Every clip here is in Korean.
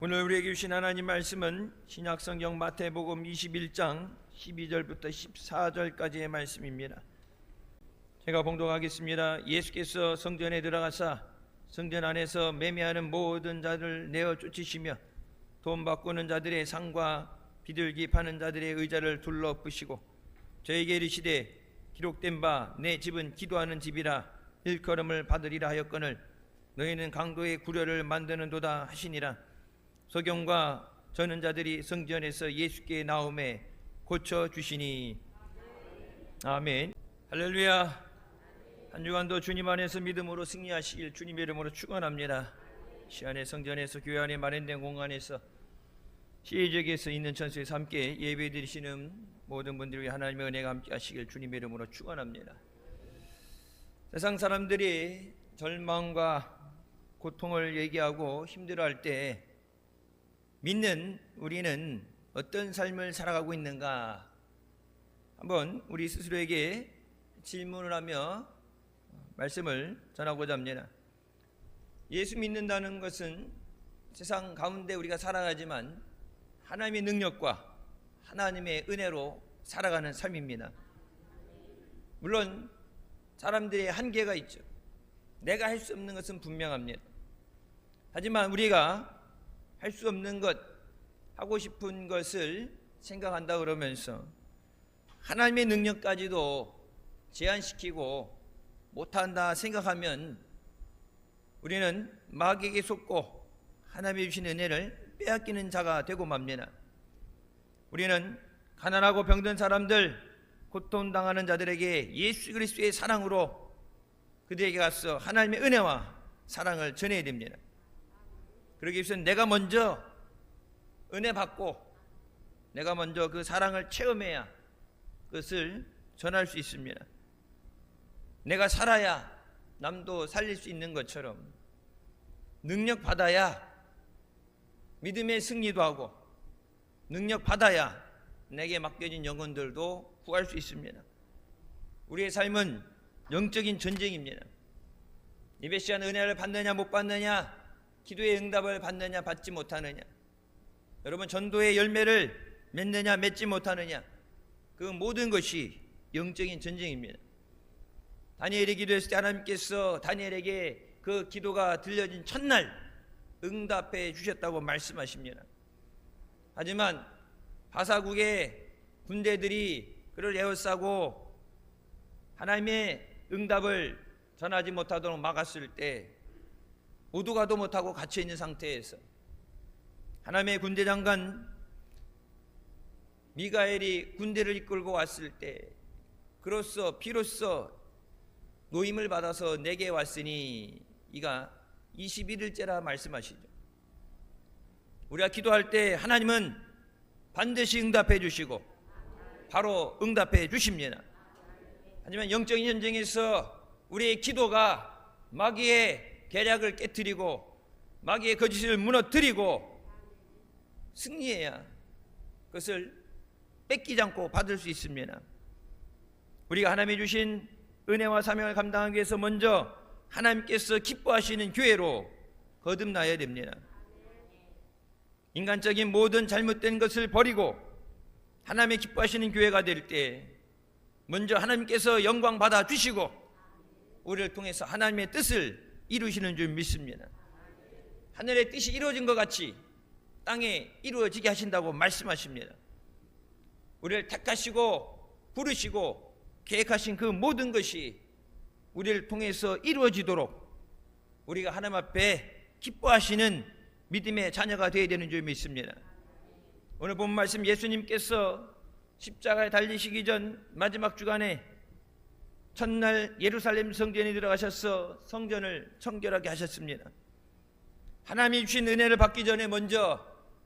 오늘 우리에게 주신 하나님 말씀은 신약성경 마태복음 21장 12절부터 14절까지의 말씀입니다. 제가 봉독하겠습니다. 예수께서 성전에 들어가사 성전 안에서 매매하는 모든 자를 내어 쫓으시며 돈 바꾸는 자들의 상과 비둘기 파는 자들의 의자를 둘러 부시고 저에게 이르시되 기록된 바 내 집은 기도하는 집이라 일컬음을 받으리라 하였거늘 너희는 강도의 구려를 만드는도다 하시니라. 소경과 전언자들이 성전에서 예수께 나오매 고쳐주시니. 아멘. 할렐루야. 한 주간도 주님 안에서 믿음으로 승리하시길 주님의 이름으로 축원합니다. 시안의 성전에서 교회 안에 마련된 공간에서 시의적에서 있는 천수에서 함께 예배드리시는 모든 분들에게 하나님의 은혜가 함께 하시길 주님의 이름으로 축원합니다. 세상 사람들이 절망과 고통을 얘기하고 힘들어할 때 믿는 우리는 어떤 삶을 살아가고 있는가? 한번 우리 스스로에게 질문을 하며 말씀을 전하고자 합니다. 예수 믿는다는 것은 세상 가운데 우리가 살아가지만 하나님의 능력과 하나님의 은혜로 살아가는 삶입니다. 물론 사람들의 한계가 있죠. 내가 할 수 없는 것은 분명합니다. 하지만 우리가 할 수 없는 것, 하고 싶은 것을 생각한다 그러면서 하나님의 능력까지도 제한시키고 못한다 생각하면 우리는 마귀에게 속고 하나님이 주신 은혜를 빼앗기는 자가 되고 맙니다. 우리는 가난하고 병든 사람들, 고통당하는 자들에게 예수 그리스도의 사랑으로 그들에게 가서 하나님의 은혜와 사랑을 전해야 됩니다. 그러기 위해서는 내가 먼저 은혜 받고 내가 먼저 그 사랑을 체험해야 그것을 전할 수 있습니다. 내가 살아야 남도 살릴 수 있는 것처럼 능력 받아야 믿음의 승리도 하고 능력 받아야 내게 맡겨진 영혼들도 구할 수 있습니다. 우리의 삶은 영적인 전쟁입니다. 예배시간 은혜를 받느냐 못 받느냐, 기도의 응답을 받느냐 받지 못하느냐, 여러분 전도의 열매를 맺느냐 맺지 못하느냐, 그 모든 것이 영적인 전쟁입니다. 다니엘이 기도했을 때 하나님께서 다니엘에게 그 기도가 들려진 첫날 응답해 주셨다고 말씀하십니다. 하지만 바사국의 군대들이 그를 에워싸고 하나님의 응답을 전하지 못하도록 막았을 때 모두가도 못하고 갇혀있는 상태에서 하나님의 군대 장관 미가엘이 군대를 이끌고 왔을 때 그로써 비로소 노임을 받아서 내게 왔으니 이가 21일째라 말씀하시죠. 우리가 기도할 때 하나님은 반드시 응답해 주시고 바로 응답해 주십니다. 하지만 영적인 전쟁에서 우리의 기도가 마귀의 계략을 깨뜨리고 마귀의 거짓을 무너뜨리고 승리해야 그것을 뺏기지 않고 받을 수 있습니다. 우리가 하나님이 주신 은혜와 사명을 감당하기 위해서 먼저 하나님께서 기뻐하시는 교회로 거듭나야 됩니다. 인간적인 모든 잘못된 것을 버리고 하나님의 기뻐하시는 교회가 될 때 먼저 하나님께서 영광 받아 주시고 우리를 통해서 하나님의 뜻을 이루시는 줄 믿습니다. 하늘의 뜻이 이루어진 것 같이 땅에 이루어지게 하신다고 말씀하십니다. 우리를 택하시고 부르시고 계획하신 그 모든 것이 우리를 통해서 이루어지도록 우리가 하나님 앞에 기뻐하시는 믿음의 자녀가 되어야 되는 줄 믿습니다. 오늘 본 말씀, 예수님께서 십자가에 달리시기 전 마지막 주간에 첫날 예루살렘 성전에 들어가셔서 성전을 청결하게 하셨습니다. 하나님이 주신 은혜를 받기 전에 먼저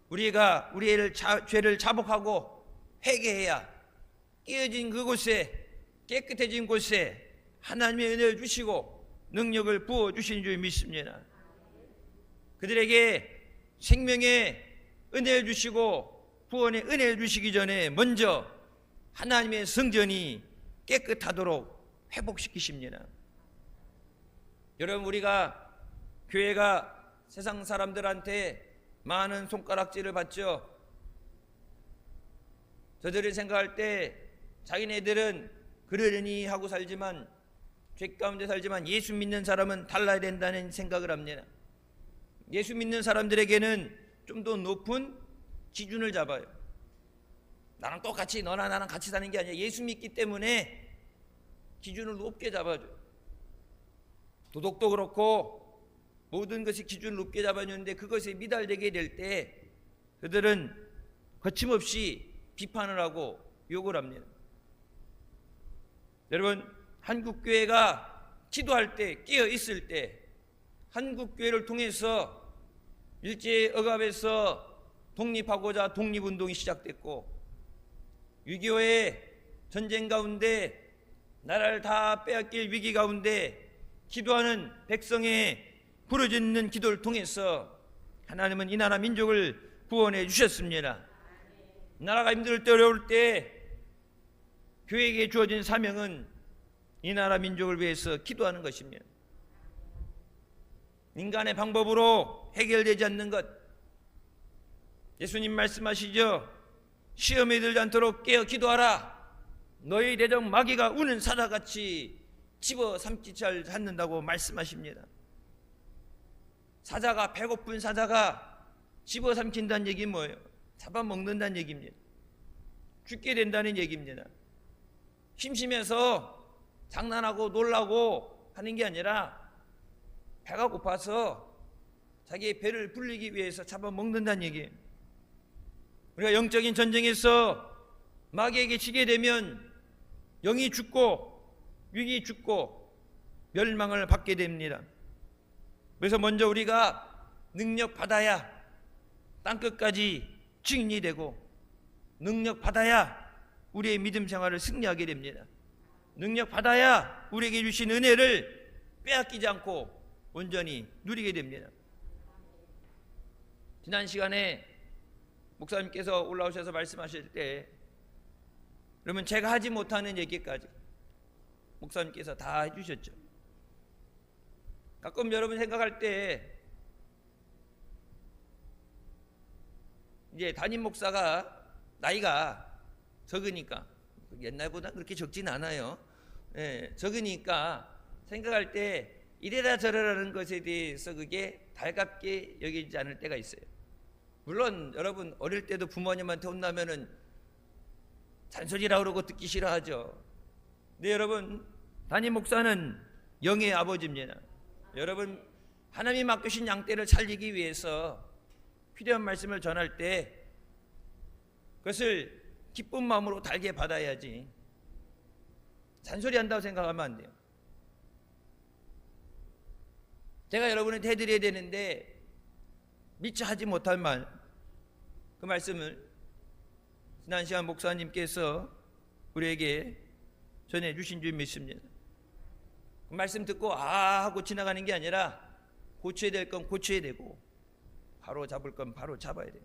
우리가 우리의 죄를 자복하고 회개해야 깨어진 그곳에, 깨끗해진 곳에 하나님의 은혜를 주시고 능력을 부어주시는 줄 믿습니다. 그들에게 생명의 은혜를 주시고 구원의 은혜를 주시기 전에 먼저 하나님의 성전이 깨끗하도록 회복시키십니다. 여러분, 우리가 교회가 세상 사람들한테 많은 손가락질을 받죠. 저들을 생각할 때 자기네들은 그러려니 하고 살지만, 죄 가운데 살지만 예수 믿는 사람은 달라야 된다는 생각을 합니다. 예수 믿는 사람들에게는 좀 더 높은 기준을 잡아요. 나랑 똑같이, 너나 나랑 같이 사는 게 아니라 예수 믿기 때문에 기준을 높게 잡아줘요. 도덕도 그렇고 모든 것이 기준을 높게 잡아주는데, 그것에 미달되게 될 때 그들은 거침없이 비판을 하고 욕을 합니다. 여러분, 한국교회가 기도할 때, 깨어 있을 때, 한국교회를 통해서 일제억압에서 독립하고자 독립운동이 시작됐고, 6.25의 전쟁 가운데 나라를 다 빼앗길 위기 가운데 기도하는 백성의 부르짖는 기도를 통해서 하나님은 이 나라 민족을 구원해 주셨습니다. 나라가 힘들 때, 어려울 때 교회에게 주어진 사명은 이 나라 민족을 위해서 기도하는 것입니다. 인간의 방법으로 해결되지 않는 것, 예수님 말씀하시죠. 시험에 들지 않도록 깨어 기도하라. 너희 대적 마귀가 우는 사자같이 집어삼키지 잘 않는다고 말씀하십니다. 사자가, 배고픈 사자가 집어삼킨다는 얘기는 뭐예요? 잡아먹는다는 얘기입니다. 죽게 된다는 얘기입니다. 심심해서 장난하고 놀라고 하는 게 아니라 배가 고파서 자기의 배를 불리기 위해서 잡아먹는다는 얘기예요. 우리가 영적인 전쟁에서 마귀에게 지게 되면 영이 죽고 육이 죽고 멸망을 받게 됩니다. 그래서 먼저 우리가 능력 받아야 땅끝까지 증인이 되고, 능력 받아야 우리의 믿음 생활을 승리하게 됩니다. 능력 받아야 우리에게 주신 은혜를 빼앗기지 않고 온전히 누리게 됩니다. 지난 시간에 목사님께서 올라오셔서 말씀하실 때, 그러면 제가 하지 못하는 얘기까지 목사님께서 다 해주셨죠. 가끔 여러분 생각할 때, 이제 담임 목사가 나이가 적으니까, 옛날보다 그렇게 적진 않아요. 적으니까 생각할 때 이래라 저래라는 것에 대해서 그게 달갑게 여기지 않을 때가 있어요. 물론 여러분 어릴 때도 부모님한테 혼나면은 잔소리라 그러고 듣기 싫어하죠. 근데 여러분, 담임 목사는 영의 아버지입니다. 여러분, 하나님이 맡기신 양떼를 살리기 위해서 필요한 말씀을 전할 때 그것을 기쁜 마음으로 달게 받아야지, 잔소리한다고 생각하면 안 돼요. 제가 여러분한테 해드려야 되는데 미처 하지 못한 말, 그 말씀을 지난 시간 목사님께서 우리에게 전해주신 줄 믿습니다. 그 말씀 듣고 아 하고 지나가는 게 아니라 고쳐야 될 건 고쳐야 되고 바로 잡을 건 바로 잡아야 돼요.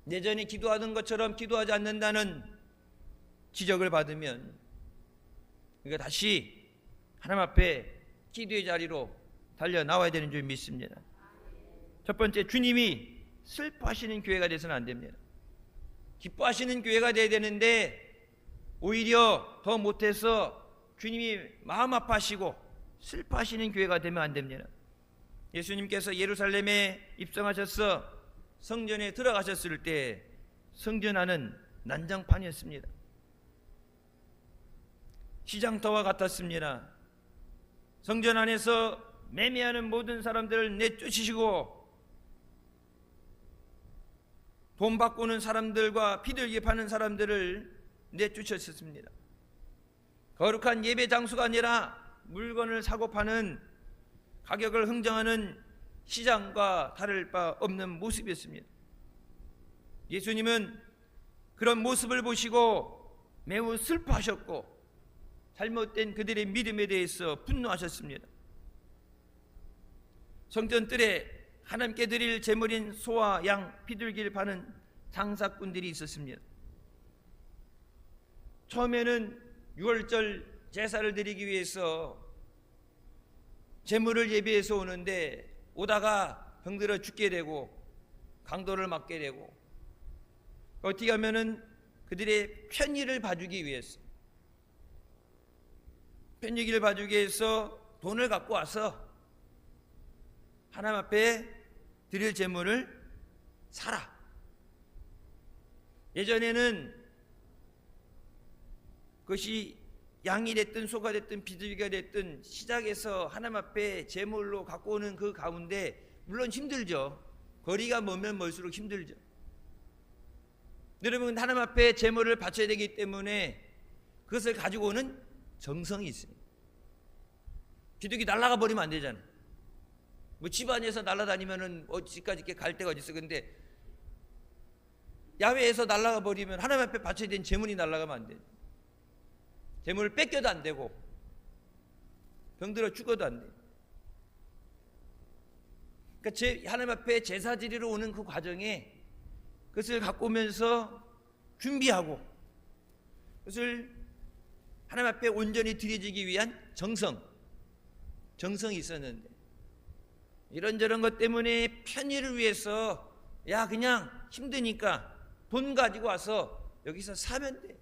예전에 기도하던 것처럼 기도하지 않는다는 지적을 받으면 우리가 다시 하나님 앞에 기도의 자리로 달려 나와야 되는 줄 믿습니다. 첫 번째, 주님이 슬퍼하시는 교회가 돼서는 안 됩니다. 기뻐하시는 교회가 돼야 되는데 오히려 더 못해서 주님이 마음 아파하시고 슬퍼하시는 교회가 되면 안 됩니다. 예수님께서 예루살렘에 입성하셔서 성전에 들어가셨을 때 성전 안은 난장판이었습니다. 시장터와 같았습니다. 성전 안에서 매매하는 모든 사람들을 내쫓으시고 돈 바꾸는 사람들과 비둘기 파는 사람들을 내쫓으셨습니다. 거룩한 예배 장소가 아니라 물건을 사고 파는, 가격을 흥정하는 시장과 다를 바 없는 모습이었습니다. 예수님은 그런 모습을 보시고 매우 슬퍼하셨고 잘못된 그들의 믿음에 대해서 분노하셨습니다. 성전뜰에 하나님께 드릴 제물인 소와 양, 비둘기를 파는 장사꾼들이 있었습니다. 처음에는 유월절 제사를 드리기 위해서 제물을 예비해서 오는데 오다가 병들어 죽게 되고 강도를 맞게 되고 어떻게 하면은 그들의 편의를 봐주기 위해서 편의를 봐주기 위해서 돈을 갖고 와서 하나님 앞에 드릴 제물을 사라. 예전에는 그것이 양이 됐든 소가 됐든 비둘기가 됐든 시작해서 하나님 앞에 제물로 갖고 오는 그 가운데 물론 힘들죠. 거리가 멀면 멀수록 힘들죠. 여러분 하나님 앞에 제물을 바쳐야 되기 때문에 그것을 가지고 오는 정성이 있어요. 비둘기 날아가 버리면 안 되잖아요. 뭐 집안에서 날아다니면은 어디까지 이렇게 갈 데가 어디 있어. 근데 야외에서 날아가 버리면 하나님 앞에 바쳐야 되는 제물이 날아가면 안 돼요. 제물을 뺏겨도 안 되고 병들어 죽어도 안 돼요. 그러니까 하나님 앞에 제사 드리러 오는 그 과정에 그것을 갖고 오면서 준비하고 그것을 하나님 앞에 온전히 드려지기 위한 정성이 있었는데 이런저런 것 때문에 편의를 위해서 야 그냥 힘드니까 돈 가지고 와서 여기서 사면 돼.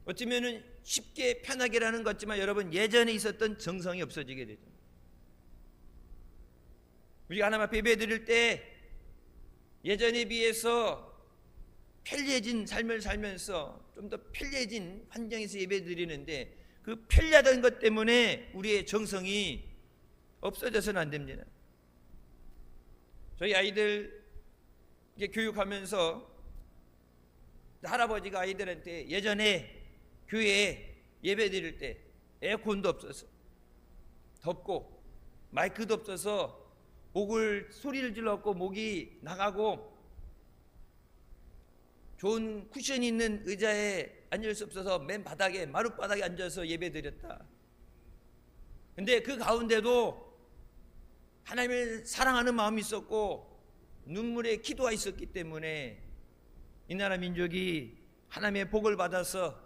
어쩌면은 쉽게 편하게라는 것 같지만 여러분 예전에 있었던 정성이 없어지게 되죠. 우리가 하나님 앞에 예배 드릴 때 예전에 비해서 편리해진 삶을 살면서 좀 더 편리해진 환경에서 예배 드리는데 그 편리하던 것 때문에 우리의 정성이 없어져서는 안 됩니다. 저희 아이들 교육하면서 할아버지가 아이들한테 예전에 교회에 예배 드릴 때 에어컨도 없어서 덥고 마이크도 없어서 소리를 질렀고 목이 나가고 좋은 쿠션이 있는 의자에 앉을 수 없어서 맨 바닥에 마룻바닥에 앉아서 예배 드렸다. 근데 그 가운데도 하나님을 사랑하는 마음이 있었고 눈물의 기도가 있었기 때문에 이 나라 민족이 하나님의 복을 받아서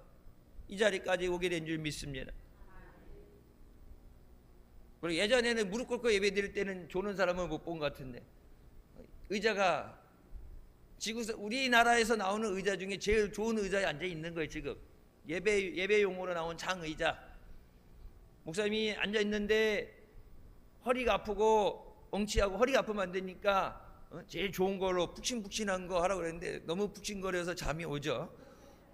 이 자리까지 오게 된 줄 믿습니다. 그리고 예전에는 무릎 꿇고 예배 드릴 때는 조는 사람은 못 본 것 같은데 의자가 우리나라에서 나오는 의자 중에 제일 좋은 의자에 앉아 있는 거예요. 지금 예배용으로 나온 장의자. 목사님이 앉아 있는데 허리가 아프고 엉치하고 허리가 아프면 안 되니까 제일 좋은 걸로 푹신푹신한 거 하라고 그랬는데 너무 푹신거려서 잠이 오죠.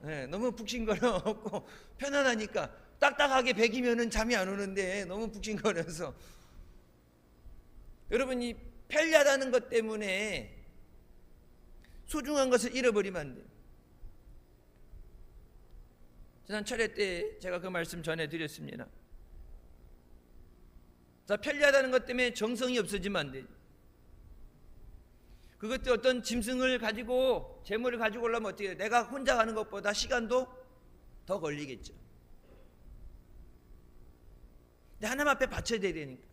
네, 너무 푹신거려갖고 편안하니까 딱딱하게 베기면은 잠이 안 오는데 너무 푹신거려서 여러분이 편리하다는 것 때문에 소중한 것을 잃어버리면 안 돼요. 지난 철회 때 제가 그 말씀 전해드렸습니다. 자, 편리하다는 것 때문에 정성이 없어지면 안 돼요. 그것도 어떤 짐승을 가지고 재물을 가지고 오려면 어떻게 해요? 내가 혼자 가는 것보다 시간도 더 걸리겠죠. 근데 하나님 앞에 바쳐야 되니까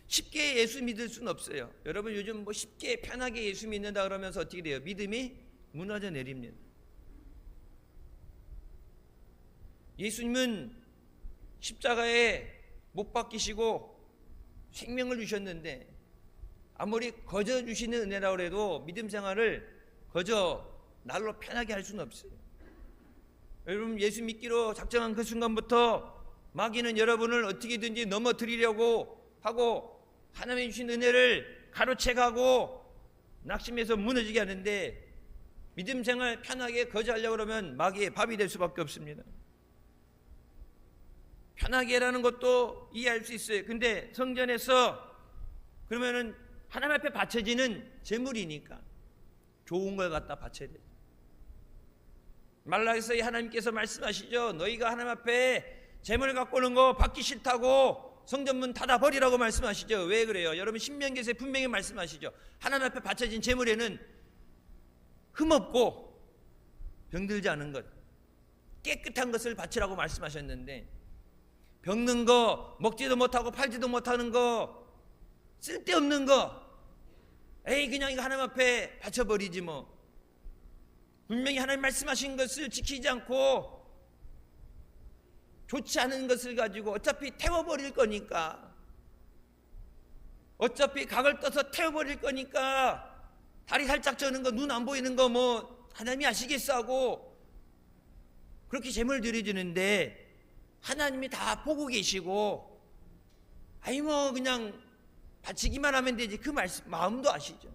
쉽게 예수 믿을 수는 없어요. 여러분 요즘 뭐 쉽게 편하게 예수 믿는다 그러면서 어떻게 돼요? 믿음이 무너져 내립니다. 예수님은 십자가에 못 박히시고 생명을 주셨는데 아무리 거저 주시는 은혜라고 해도 믿음 생활을 거저 날로 편하게 할 수는 없어요. 여러분 예수 믿기로 작정한 그 순간부터 마귀는 여러분을 어떻게든지 넘어뜨리려고 하고 하나님이 주신 은혜를 가로채가고 낙심해서 무너지게 하는데 믿음 생활 편하게 거저 하려고 그러면 마귀의 밥이 될 수밖에 없습니다. 편하게라는 것도 이해할 수 있어요. 근데 성전에서 그러면은 하나님 앞에 바쳐지는 제물이니까 좋은 걸 갖다 바쳐야 돼요. 말라기서에 하나님께서 말씀하시죠. 너희가 하나님 앞에 제물 갖고 오는 거 받기 싫다고 성전문 닫아버리라고 말씀하시죠. 왜 그래요? 여러분 신명기에서 분명히 말씀하시죠. 하나님 앞에 바쳐진 제물에는 흠없고 병들지 않은 것, 깨끗한 것을 바치라고 말씀하셨는데 병든 거, 먹지도 못하고 팔지도 못하는 거, 쓸데없는 거, 에이 그냥 이거 하나님 앞에 바쳐버리지 뭐. 분명히 하나님 말씀하신 것을 지키지 않고 좋지 않은 것을 가지고 어차피 태워버릴 거니까 어차피 각을 떠서 태워버릴 거니까 다리 살짝 저는 거, 눈 안 보이는 거 뭐 하나님이 아시겠어 하고 그렇게 제물을 드려주는데, 하나님이 다 보고 계시고 아니 뭐 그냥 바치기만 하면 되지, 그 말씀 마음도 아시죠.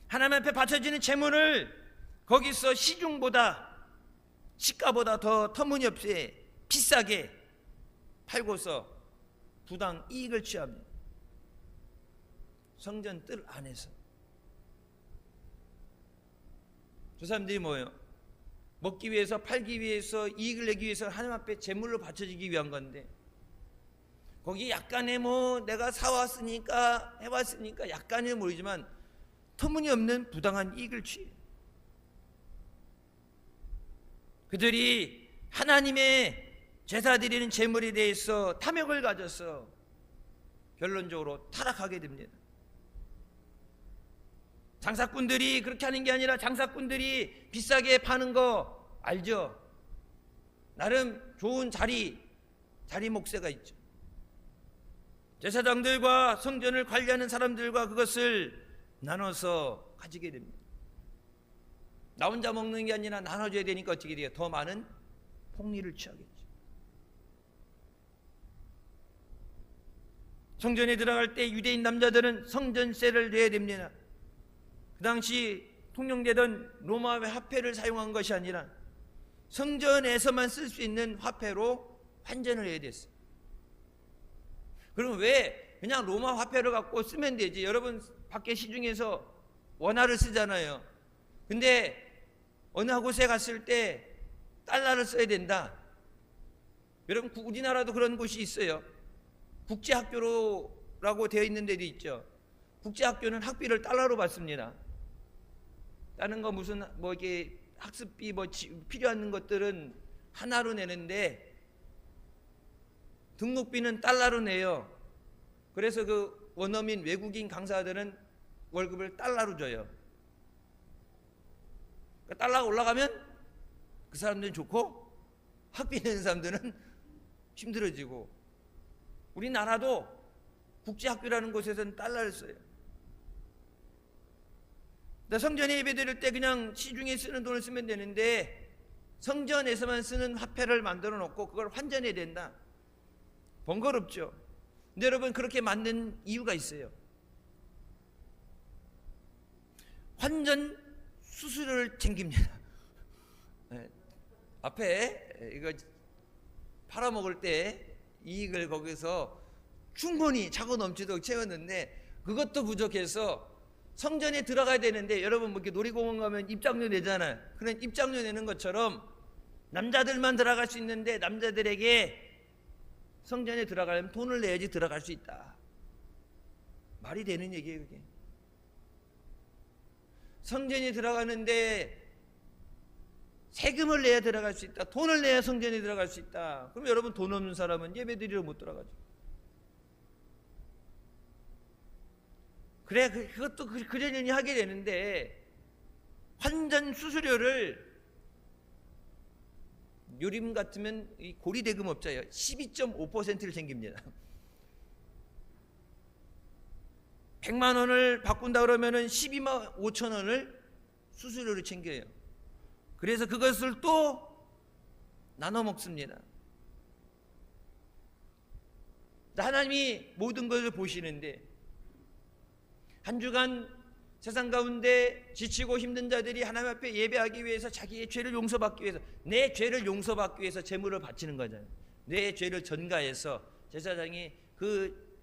하나님 앞에 바쳐지는 제물을 거기서 시중보다, 시가보다 더 터무니없이 비싸게 팔고서 부당 이익을 취합니다. 성전 뜰 안에서. 저 사람들이 뭐예요? 먹기 위해서, 팔기 위해서, 이익을 내기 위해서 하나님 앞에 제물로 바쳐지기 위한 건데, 거기 약간의 뭐 내가 사왔으니까 해왔으니까 약간은 모르지만 터무니없는 부당한 이익을 취해. 그들이 하나님의 제사 드리는 제물에 대해서 탐욕을 가져서 결론적으로 타락하게 됩니다. 장사꾼들이 그렇게 하는 게 아니라, 장사꾼들이 비싸게 파는 거 알죠? 나름 좋은 자리 몫에가 있죠. 제사장들과 성전을 관리하는 사람들과 그것을 나눠서 가지게 됩니다. 나 혼자 먹는 게 아니라 나눠줘야 되니까 어떻게 돼요? 더 많은 폭리를 취하겠죠. 성전에 들어갈 때 유대인 남자들은 성전세를 내야 됩니다. 그 당시 통용되던 로마의 화폐를 사용한 것이 아니라 성전에서만 쓸 수 있는 화폐로 환전을 해야 됐어요. 그럼 왜 그냥 로마 화폐를 갖고 쓰면 되지? 여러분 밖에 시중에서 원화를 쓰잖아요. 근데 어느 곳에 갔을 때 달러를 써야 된다. 여러분 우리나라도 그런 곳이 있어요. 국제학교라고 되어 있는 데도 있죠. 국제학교는 학비를 달러로 받습니다. 다른 거 무슨 뭐 이게 학습비 뭐 필요한 것들은 하나로 내는데 등록비는 달러로 내요. 그래서 그 원어민 외국인 강사들은 월급을 달러로 줘요. 그러니까 달러가 올라가면 그 사람들은 좋고 학비 내는 사람들은 힘들어지고, 우리나라도 국제학교라는 곳에서는 달러를 써요. 성전에 예배 드릴 때 그냥 시중에 쓰는 돈을 쓰면 되는데 성전에서만 쓰는 화폐를 만들어 놓고 그걸 환전해야 된다. 번거롭죠. 근데 여러분 그렇게 만든 이유가 있어요. 환전 수수료를 챙깁니다. 네. 앞에 이거 팔아먹을 때 이익을 거기서 충분히 차고 넘치도록 채웠는데 그것도 부족해서 성전에 들어가야 되는데, 여러분 뭐 이렇게 놀이공원 가면 입장료 내잖아요. 그런 입장료 내는 것처럼 남자들만 들어갈 수 있는데 남자들에게 성전에 들어가려면 돈을 내야지 들어갈 수 있다. 말이 되는 얘기예요 그게. 성전에 들어가는데 세금을 내야 들어갈 수 있다. 돈을 내야 성전에 들어갈 수 있다. 그럼 여러분 돈 없는 사람은 예배드리러 못 들어가죠. 그래 그것도 그러려니 하게 되는데, 환전 수수료를 요즘 같으면 이 고리대금업자예요. 12.5%를 챙깁니다. 100만 원을 바꾼다 그러면은 12만 5천 원을 수수료를 챙겨요. 그래서 그것을 또 나눠 먹습니다. 하나님이 모든 것을 보시는데, 한 주간 세상 가운데 지치고 힘든 자들이 하나님 앞에 예배하기 위해서, 자기의 죄를 용서받기 위해서, 내 죄를 용서받기 위해서 제물을 바치는 거잖아요. 내 죄를 전가해서 제사장이 그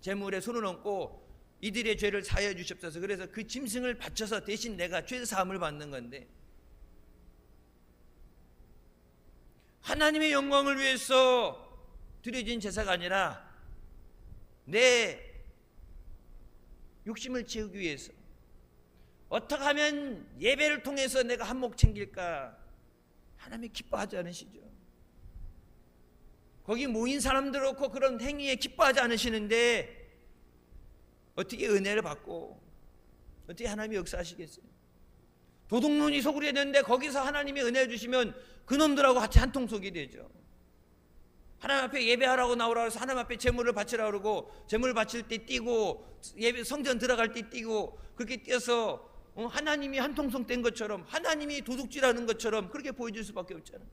제물에 손을 얹고 이들의 죄를 사하여 주시옵소서. 그래서 그 짐승을 바쳐서 대신 내가 죄 사함을 받는 건데, 하나님의 영광을 위해서 드려진 제사가 아니라 내 욕심을 채우기 위해서, 어떻게 하면 예배를 통해서 내가 한몫 챙길까, 하나님이 기뻐하지 않으시죠. 거기 모인 사람들 그렇고 그런 행위에 기뻐하지 않으시는데 어떻게 은혜를 받고 어떻게 하나님이 역사하시겠어요? 도둑놈이 속으려 되는데 거기서 하나님이 은혜 주시면 그놈들하고 같이 한통속이 되죠. 하나님 앞에 예배하라고 나오라 해서 하나님 앞에 제물을 바치라 그러고, 제물 바칠 때 뛰고, 예배 성전 들어갈 때 뛰고, 그렇게 뛰어서 하나님이 한통속 된 것처럼, 하나님이 도둑질하는 것처럼 그렇게 보여줄 수밖에 없잖아요.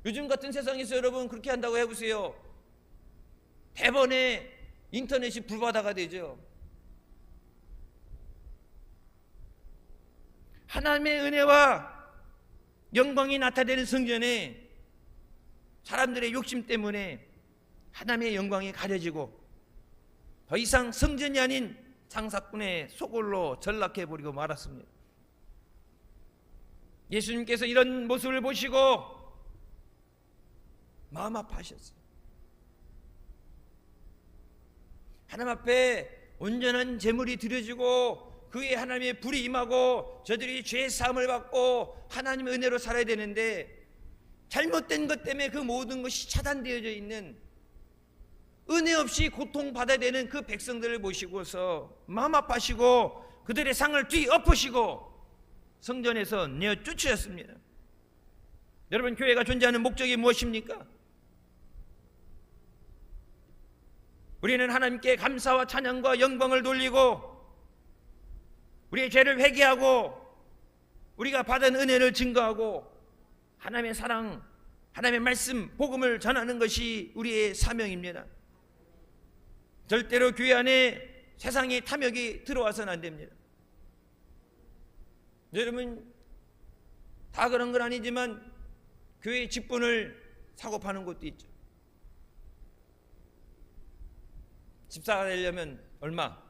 요즘 같은 세상에서 여러분 그렇게 한다고 해보세요. 대번에 인터넷이 불바다가 되죠. 하나님의 은혜와 영광이 나타내는 성전에 사람들의 욕심 때문에 하나님의 영광이 가려지고 더 이상 성전이 아닌 장사꾼의 소굴로 전락해버리고 말았습니다. 예수님께서 이런 모습을 보시고 마음 아파하셨어요. 하나님 앞에 온전한 제물이 드려지고 그의 하나님의 불이 임하고 저들이 죄의 사함을 받고 하나님의 은혜로 살아야 되는데, 잘못된 것 때문에 그 모든 것이 차단되어져 있는, 은혜 없이 고통받아야 되는 그 백성들을 보시고서 마음 아파하시고 그들의 상을 뒤엎으시고 성전에서 내어 쫓으셨습니다. 여러분, 교회가 존재하는 목적이 무엇입니까? 우리는 하나님께 감사와 찬양과 영광을 돌리고 우리의 죄를 회개하고 우리가 받은 은혜를 증거하고 하나님의 사랑, 하나님의 말씀, 복음을 전하는 것이 우리의 사명입니다. 절대로 교회 안에 세상의 탐욕이 들어와서는 안 됩니다. 여러분, 다 그런 건 아니지만 교회의 직분을 사고 파는 곳도 있죠. 집사가 되려면 얼마?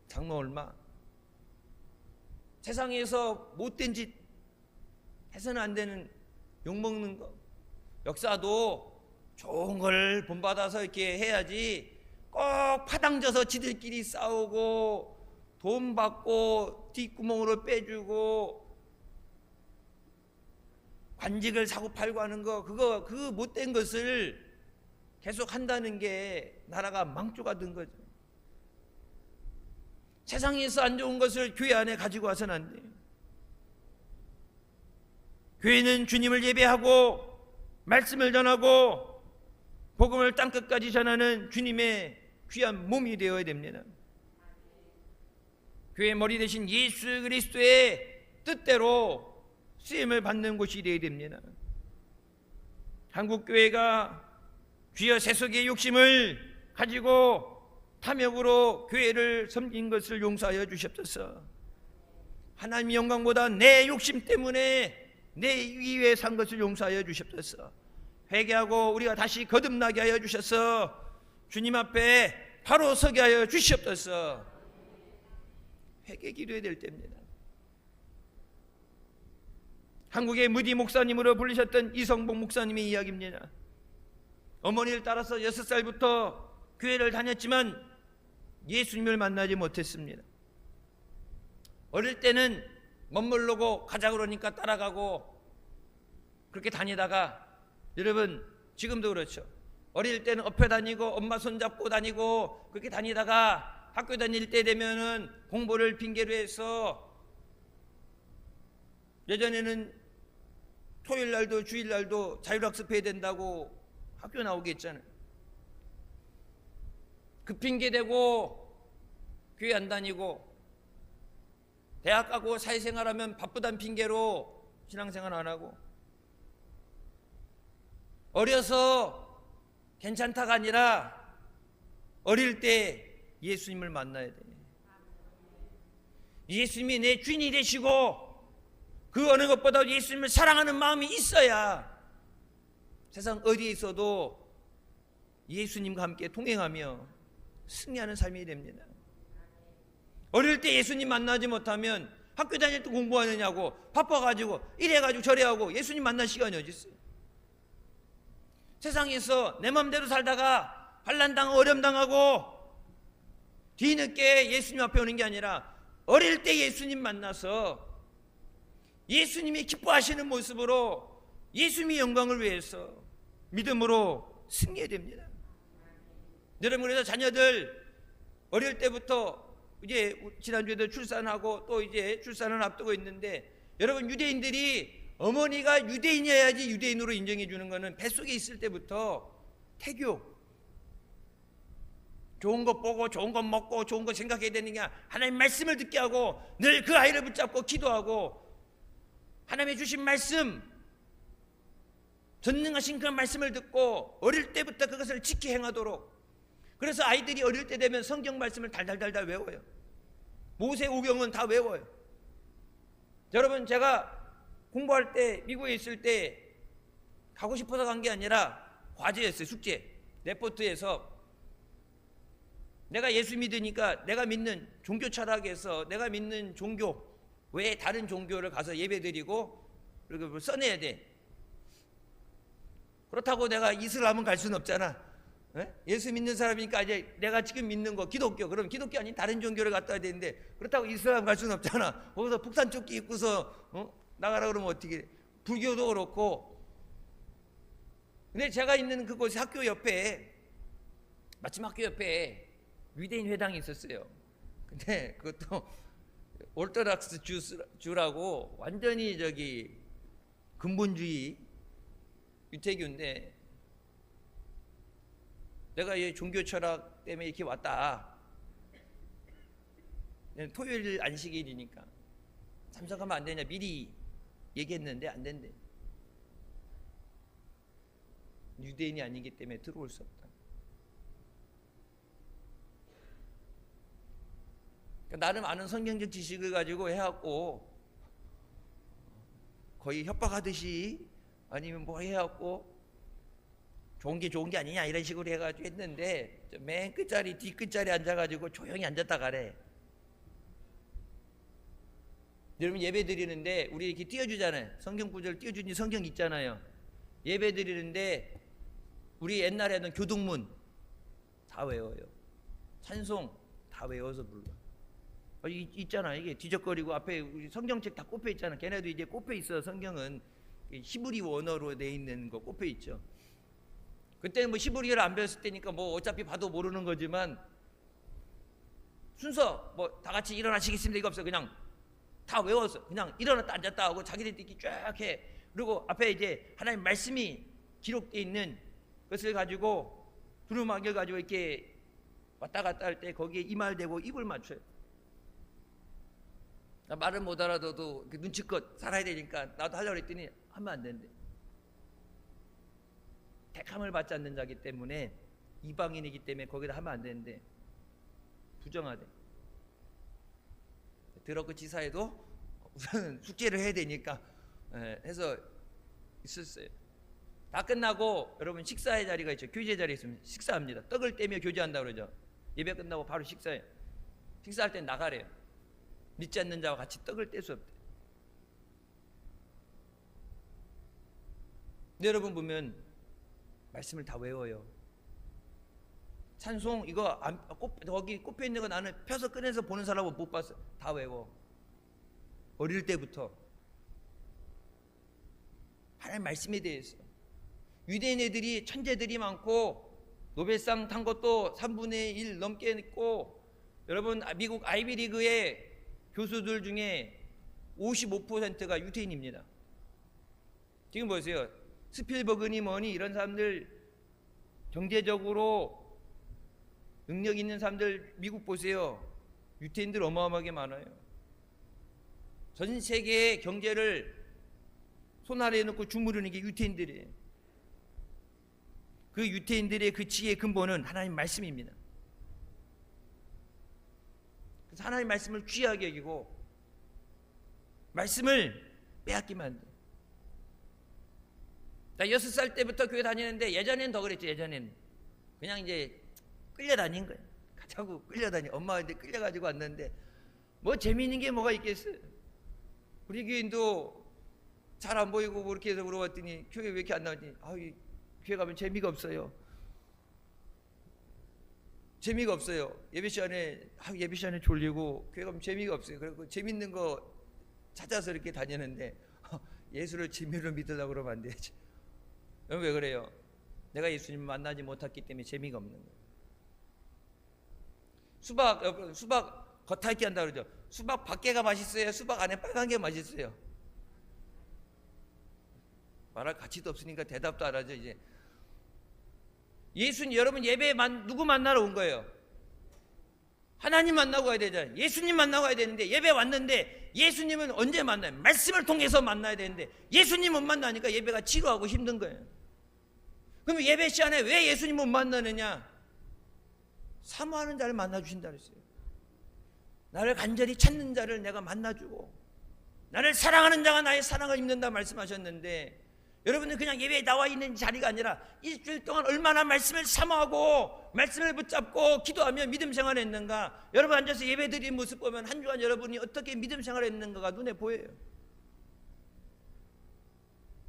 장로 얼마? 세상에서 못된 짓 해서는 안 되는, 욕먹는 거, 역사도 좋은 걸 본받아서 이렇게 해야지 꼭 파당져서 지들끼리 싸우고 돈 받고 뒷구멍으로 빼주고 관직을 사고 팔고 하는 거, 그 못된 것을 계속 한다는 게 나라가 망조가 된 거죠. 세상에서 안 좋은 것을 교회 안에 가지고 와서는 안 돼요. 교회는 주님을 예배하고 말씀을 전하고 복음을 땅끝까지 전하는 주님의 귀한 몸이 되어야 됩니다. 교회의 머리 대신 예수 그리스도의 뜻대로 쓰임을 받는 곳이 되어야 됩니다. 한국교회가 쥐어 세속의 욕심을 가지고 탐욕으로 교회를 섬긴 것을 용서하여 주시옵소서. 하나님의 영광보다 내 욕심 때문에 내 위에 산 것을 용서하여 주시옵소서. 회개하고 우리가 다시 거듭나게 하여 주셔서 주님 앞에 바로 서게 하여 주시옵소서. 회개 기도해야 될 때입니다. 한국의 무디 목사님으로 불리셨던 이성복 목사님의 이야기입니다. 어머니를 따라서 6살부터 교회를 다녔지만 예수님을 만나지 못했습니다. 어릴 때는 멋모르고 가자 그러니까 따라가고 그렇게 다니다가, 여러분 지금도 그렇죠. 어릴 때는 업혀 다니고 엄마 손잡고 다니고 그렇게 다니다가 학교 다닐 때 되면은 공부를 핑계로 해서, 예전에는 토요일 날도 주일 날도 자율학습해야 된다고 학교 나오게 했잖아요. 그 핑계 대고 교회 안 다니고, 대학 가고 사회생활하면 바쁘단 핑계로 신앙생활 안 하고, 어려서 괜찮다가 아니라 어릴 때 예수님을 만나야 돼. 예수님이 내 주인이 되시고 그 어느 것보다 예수님을 사랑하는 마음이 있어야 세상 어디에 있어도 예수님과 함께 동행하며 승리하는 삶이 됩니다. 어릴 때 예수님 만나지 못하면 학교 다닐 때 공부하느냐고 바빠가지고 이래가지고 저래하고 예수님 만날 시간이 어디 있어요? 세상에서 내 맘대로 살다가 반란당하고 어려움당하고 뒤늦게 예수님 앞에 오는 게 아니라 어릴 때 예수님 만나서 예수님이 기뻐하시는 모습으로 예수님의 영광을 위해서 믿음으로 승리해야 됩니다. 여러분, 그래서 자녀들 어릴 때부터, 이제 지난주에도 출산하고 또 이제 출산을 앞두고 있는데, 여러분 유대인들이 어머니가 유대인이어야지 유대인으로 인정해 주는 거는 뱃속에 있을 때부터 태교, 좋은 것 보고 좋은 것 먹고 좋은 것 생각해야 되는 게 아니라 하나님 말씀을 듣게 하고 늘 그 아이를 붙잡고 기도하고 하나님의 주신 말씀, 전능하신 그 말씀을 듣고 어릴 때부터 그것을 지켜 행하도록. 그래서 아이들이 어릴 때 되면 성경 말씀을 달달달달 외워요. 모세오경은 다 외워요. 여러분, 제가 공부할 때 미국에 있을 때 가고 싶어서 간 게 아니라 과제였어요. 숙제. 레포트에서 내가 예수 믿으니까 내가 믿는 종교 철학에서 내가 믿는 종교 외에 다른 종교를 가서 예배드리고 그리고 써내야 돼. 그렇다고 내가 이슬람은 갈 수는 없잖아. 예수 믿는 사람이니까 이제 내가 지금 믿는 거 기독교, 그럼 기독교 아닌 다른 종교를 갔다 와야 되는데 그렇다고 이슬람 갈 수는 없잖아. 거기서 북산조끼 입고서 나가라 그러면 어떻게. 불교도 그렇고. 근데 제가 있는 그곳 학교 옆에, 마침 학교 옆에 유대인 회당이 있었어요. 근데 그것도 오르토닥스 주라고 완전히 저기 근본주의 유태교인데, 내가 이 종교 철학 때문에 이렇게 왔다. 토요일 안식일이니까 참석하면 안 되냐 미리 얘기했는데 안 된대. 유대인이 아니기 때문에 들어올 수 없다. 그러니까 나름 아는 성경적 지식을 가지고 해갖고 거의 협박하듯이 아니면 뭐 해갖고 좋은 게 아니냐 이런 식으로 해가지고 했는데 맨 끝자리 뒤끝자리 앉아가지고 조용히 앉았다 가래. 여러분, 예배 드리는데 우리 이렇게 띄워주잖아요. 성경 구절 띄워주니 성경 있잖아요. 예배 드리는데 우리 옛날에는 교동문 다 외워요. 찬송 다 외워서 불러. 있잖아. 이게 뒤적거리고 앞에 우리 성경책 다 꼽혀 있잖아. 걔네도 이제 꼽혀 있어. 성경은 히브리 원어로 돼 있는 거 꼽혀 있죠. 그때는 뭐 히브리어를 안 배웠을 때니까 뭐 어차피 봐도 모르는 거지만 순서 뭐 다 같이 일어나시겠습니다 이거 없어. 그냥 다 외웠어. 그냥 일어났다 앉았다 하고 자기들끼리 쫙 해. 그리고 앞에 이제 하나님 말씀이 기록되어 있는 것을 가지고 두루마기를 가지고 이렇게 왔다 갔다 할 때 거기에 이마를 대고 입을 맞춰요. 말을 못 알아도 눈치껏 살아야 되니까 나도 하려고 했더니 하면 안 된대. 택함을 받지 않는 자기 때문에, 이방인이기 때문에 거기다 하면 안 되는데 부정하대. 드러그 지사에도 우선 숙제를 해야 되니까 해서 있었어요. 다 끝나고 여러분 식사의 자리가 있죠. 교제 자리에 있으면 식사합니다. 떡을 떼며 교제한다고 그러죠. 예배 끝나고 바로 식사해요. 식사할 땐 나가래요. 믿지 않는 자와 같이 떡을 뗄 수 없대. 근데 여러분 보면 말씀을 다 외워요. 찬송 이거 거기 꼽혀 있는 거 나는 펴서 꺼내서 보는 사람은 못 봤어. 다 외워. 어릴 때부터 하나님 말씀에 대해서. 유대인 애들이 천재들이 많고 노벨상 탄 것도 3분의 1 넘게 있고, 여러분 미국 아이비리그의 교수들 중에 55%가 유태인입니다. 지금 보세요. 스필버그니 뭐니 이런 사람들, 경제적으로 능력 있는 사람들 미국 보세요. 유태인들 어마어마하게 많아요. 전 세계의 경제를 손아래에 놓고 주무르는 게 유태인들이에요. 그 유태인들의 그 지혜의 근본은 하나님 말씀입니다. 그래서 하나님 말씀을 귀하게 여기고 말씀을 빼앗기면 안 돼. 나 6살 때부터 교회 다니는데 예전엔 더 그랬죠. 예전엔 그냥 이제 끌려다닌 거예요. 가자고 끌려다니. 엄마한테 끌려가지고 왔는데 뭐 재미있는 게 뭐가 있겠어요. 우리 교인도 잘 안 보이고 뭐 이렇게 해서 물어봤더니 교회 왜 이렇게 안 나오니? 교회 가면 재미가 없어요. 재미가 없어요. 예배 시간에 졸리고 교회 가면 재미가 없어요. 그리고 재밌는 거 찾아서 이렇게 다니는데 예수를 재미로 믿으려고 그러면 안 되지. 왜 그래요? 내가 예수님을 만나지 못했기 때문에 재미가 없는 거예요. 수박 겉핥기 한다 그러죠. 수박 밖에가 맛있어요? 수박 안에 빨간 게 맛있어요? 말할 가치도 없으니까 대답도 안 하죠. 이제 예수님, 여러분 예배에 누구 만나러 온 거예요? 하나님 만나고 가야 되잖아요. 예수님 만나고 가야 되는데 예배 왔는데 예수님은 언제 만나요? 말씀을 통해서 만나야 되는데 예수님 못 만나니까 예배가 지루하고 힘든 거예요. 그럼 예배 시간에 왜 예수님 못 만나느냐? 사모하는 자를 만나주신다 그랬어요. 나를 간절히 찾는 자를 내가 만나주고 나를 사랑하는 자가 나의 사랑을 입는다 말씀하셨는데, 여러분들 그냥 예배에 나와 있는 자리가 아니라 일주일 동안 얼마나 말씀을 사모하고 말씀을 붙잡고 기도하며 믿음 생활했는가. 여러분 앉아서 예배 드린 모습 보면 한 주간 여러분이 어떻게 믿음 생활했는가가 눈에 보여요.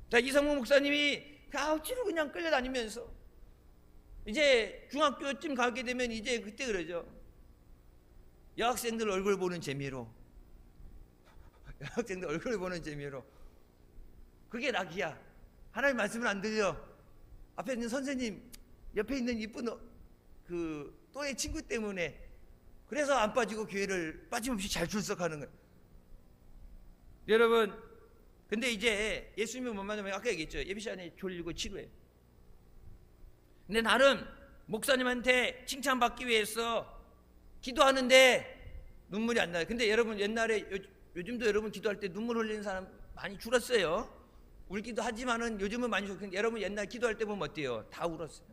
자, 이성무 목사님이 억지로 그냥 끌려다니면서 이제 중학교쯤 가게 되면 이제 그때 그러죠. 여학생들 얼굴 보는 재미로, 여학생들 얼굴 보는 재미로, 그게 낙이야. 하나님 말씀을 안 들려. 앞에 있는 선생님, 옆에 있는 이쁜 그 또래 친구 때문에, 그래서 안 빠지고 교회를 빠짐없이 잘 출석하는 거예요. 여러분, 근데 이제 예수님을 못 만나면 아까 얘기했죠. 예배 시간에 졸리고 지루해. 근데 나름 목사님한테 칭찬받기 위해서 기도하는데 눈물이 안 나요. 근데 여러분 옛날에, 요즘도 여러분 기도할 때 눈물 흘리는 사람 많이 줄었어요. 울기도 하지만은 요즘은 많이 줄었어요. 여러분 옛날 기도할 때 보면 어때요? 다 울었어요.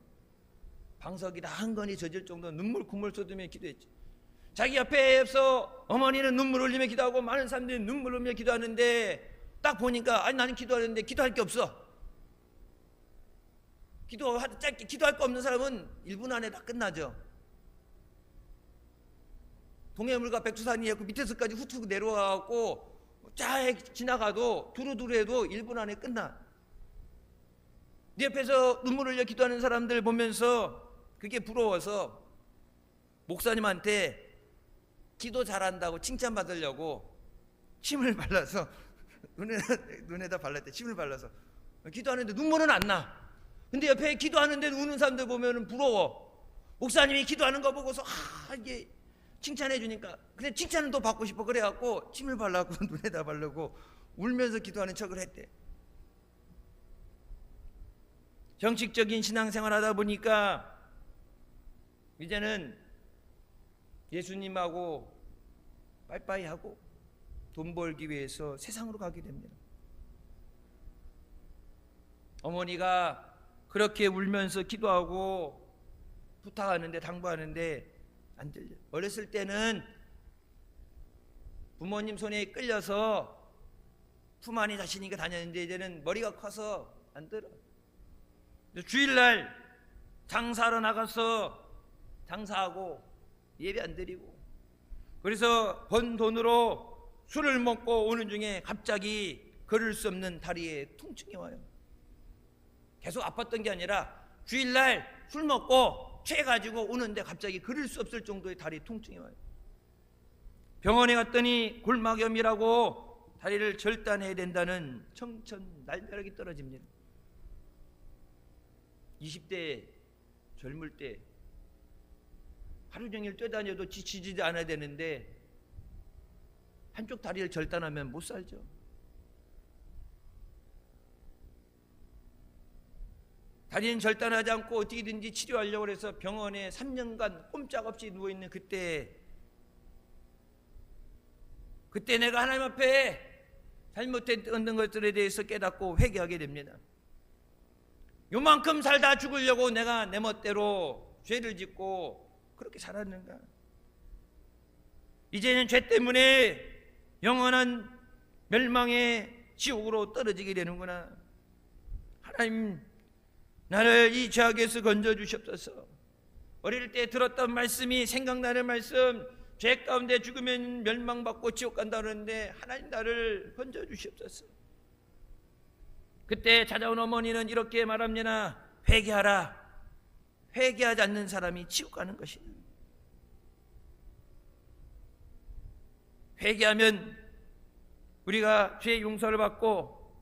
방석이 다 한 건이 젖을 정도로 눈물 콧물 쏟으며 기도했지. 자기 옆에서 어머니는 눈물 흘리며 기도하고 많은 사람들이 눈물 흘리며 기도하는데 딱 보니까 아니 나는 기도하는데 기도할 게 없어. 짧게 기도할 거 없는 사람은 1분 안에 다 끝나죠. 동해물과 백두산이 있고 밑에서까지 후투 내려와갖고 쫙 지나가도 두루두루해도 1분 안에 끝나. 네 옆에서 눈물 흘려 기도하는 사람들 보면서 그게 부러워서 목사님한테 기도 잘한다고 칭찬받으려고 침을 발라서 눈에다 발랐대. 침을 발라서 기도하는데 눈물은 안 나. 근데 옆에 기도하는데 우는 사람들 보면 부러워. 목사님이 기도하는 거 보고서 이게 칭찬해 주니까 근데 칭찬은 또 받고 싶어. 그래갖고 침을 발라고 눈에다 바르고 울면서 기도하는 척을 했대. 정식적인 신앙생활 하다 보니까 이제는 예수님하고 빠이빠이 하고 돈 벌기 위해서 세상으로 가게 됩니다. 어머니가 그렇게 울면서 기도하고 부탁하는데 당부하는데 안 들려. 어렸을 때는 부모님 손에 끌려서 품 안에 자신이니까 다녔는데 이제는 머리가 커서 안 들어. 주일날 장사하러 나가서 장사하고 예배 안 드리고, 그래서 번 돈으로 술을 먹고 오는 중에 갑자기 걸을 수 없는 다리에 통증이 와요. 계속 아팠던 게 아니라 주일날 술 먹고 취해가지고 오는데 갑자기 걸을 수 없을 정도의 다리 통증이 와요. 병원에 갔더니 골막염이라고 다리를 절단해야 된다는 청천날벼락이 떨어집니다. 20대 젊을 때 하루 종일 뛰어다녀도 지치지 않아야 되는데 한쪽 다리를 절단하면 못 살죠. 다리는 절단하지 않고 어떻게든지 치료하려고 해서 병원에 3년간 꼼짝없이 누워있는 그때 내가 하나님 앞에 잘못했던 것들에 대해서 깨닫고 회개하게 됩니다. 요만큼 살다 죽으려고 내가 내 멋대로 죄를 짓고 그렇게 살았는가? 이제는 죄 때문에 영원한 멸망의 지옥으로 떨어지게 되는구나. 하나님, 나를 이 죄악에서 건져주시옵소서. 어릴 때 들었던 말씀이 생각나는 말씀, 죄 가운데 죽으면 멸망받고 지옥 간다 그러는데 하나님 나를 건져주시옵소서. 그때 찾아온 어머니는 이렇게 말합니다. 회개하라. 회개하지 않는 사람이 지옥 가는 것이다. 회개하면 우리가 죄 용서를 받고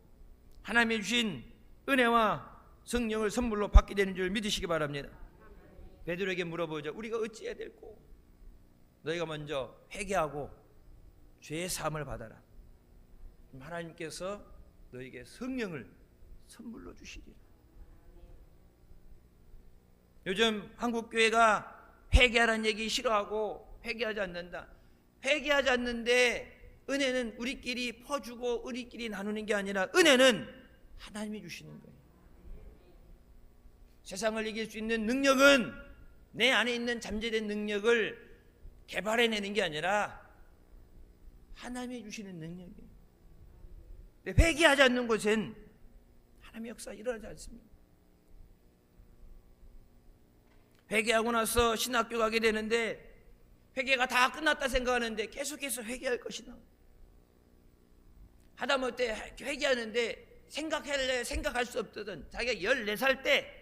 하나님이 주신 은혜와 성령을 선물로 받게 되는 줄 믿으시기 바랍니다. 베드로에게 물어보죠. 우리가 어찌해야 될꼬? 너희가 먼저 회개하고 죄의 사함을 받아라. 하나님께서 너에게 성령을 선물로 주시리라. 요즘 한국 교회가 회개하라는 얘기 싫어하고 회개하지 않는다. 회개하지 않는데 은혜는 우리끼리 퍼주고 우리끼리 나누는 게 아니라 은혜는 하나님이 주시는 거예요. 세상을 이길 수 있는 능력은 내 안에 있는 잠재된 능력을 개발해내는 게 아니라 하나님이 주시는 능력이에요. 근데 회개하지 않는 곳엔 하나님의 역사가 일어나지 않습니다. 회개하고 나서 신학교 가게 되는데 회개가 다 끝났다 생각하는데 계속해서 회개할 것이다. 하다못해 회개하는데 생각할래 생각할 수 없거든. 자기가 14살 때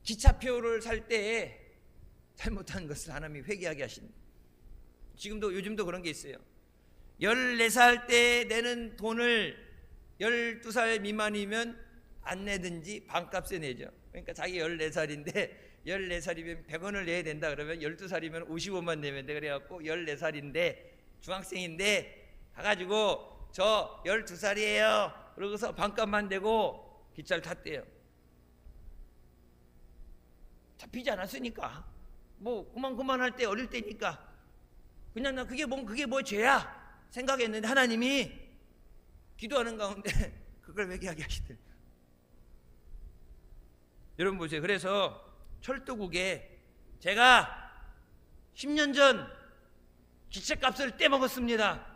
기차표를 살 때에 잘못한 것을 하나님이 회개하게 하십니다. 지금도 요즘도 그런 게 있어요. 14살 때 내는 돈을 12살 미만이면 안 내든지 반값에 내죠. 그러니까 자기 14살인데 14살이면 100원을 내야 된다 그러면 12살이면 50원만 내면 돼. 그래갖고 14살인데 중학생인데 가가지고 저 12살이에요 그러고서 반값만 내고 기차를 탔대요. 잡히지 않았으니까 뭐 그만할 때 어릴 때니까 그냥 나 그게 뭐 죄야 생각했는데 하나님이 기도하는 가운데 그걸 회개하게 하시더래요. 여러분 보세요. 그래서 철도국에 제가 10년 전 기차값을 떼먹었습니다.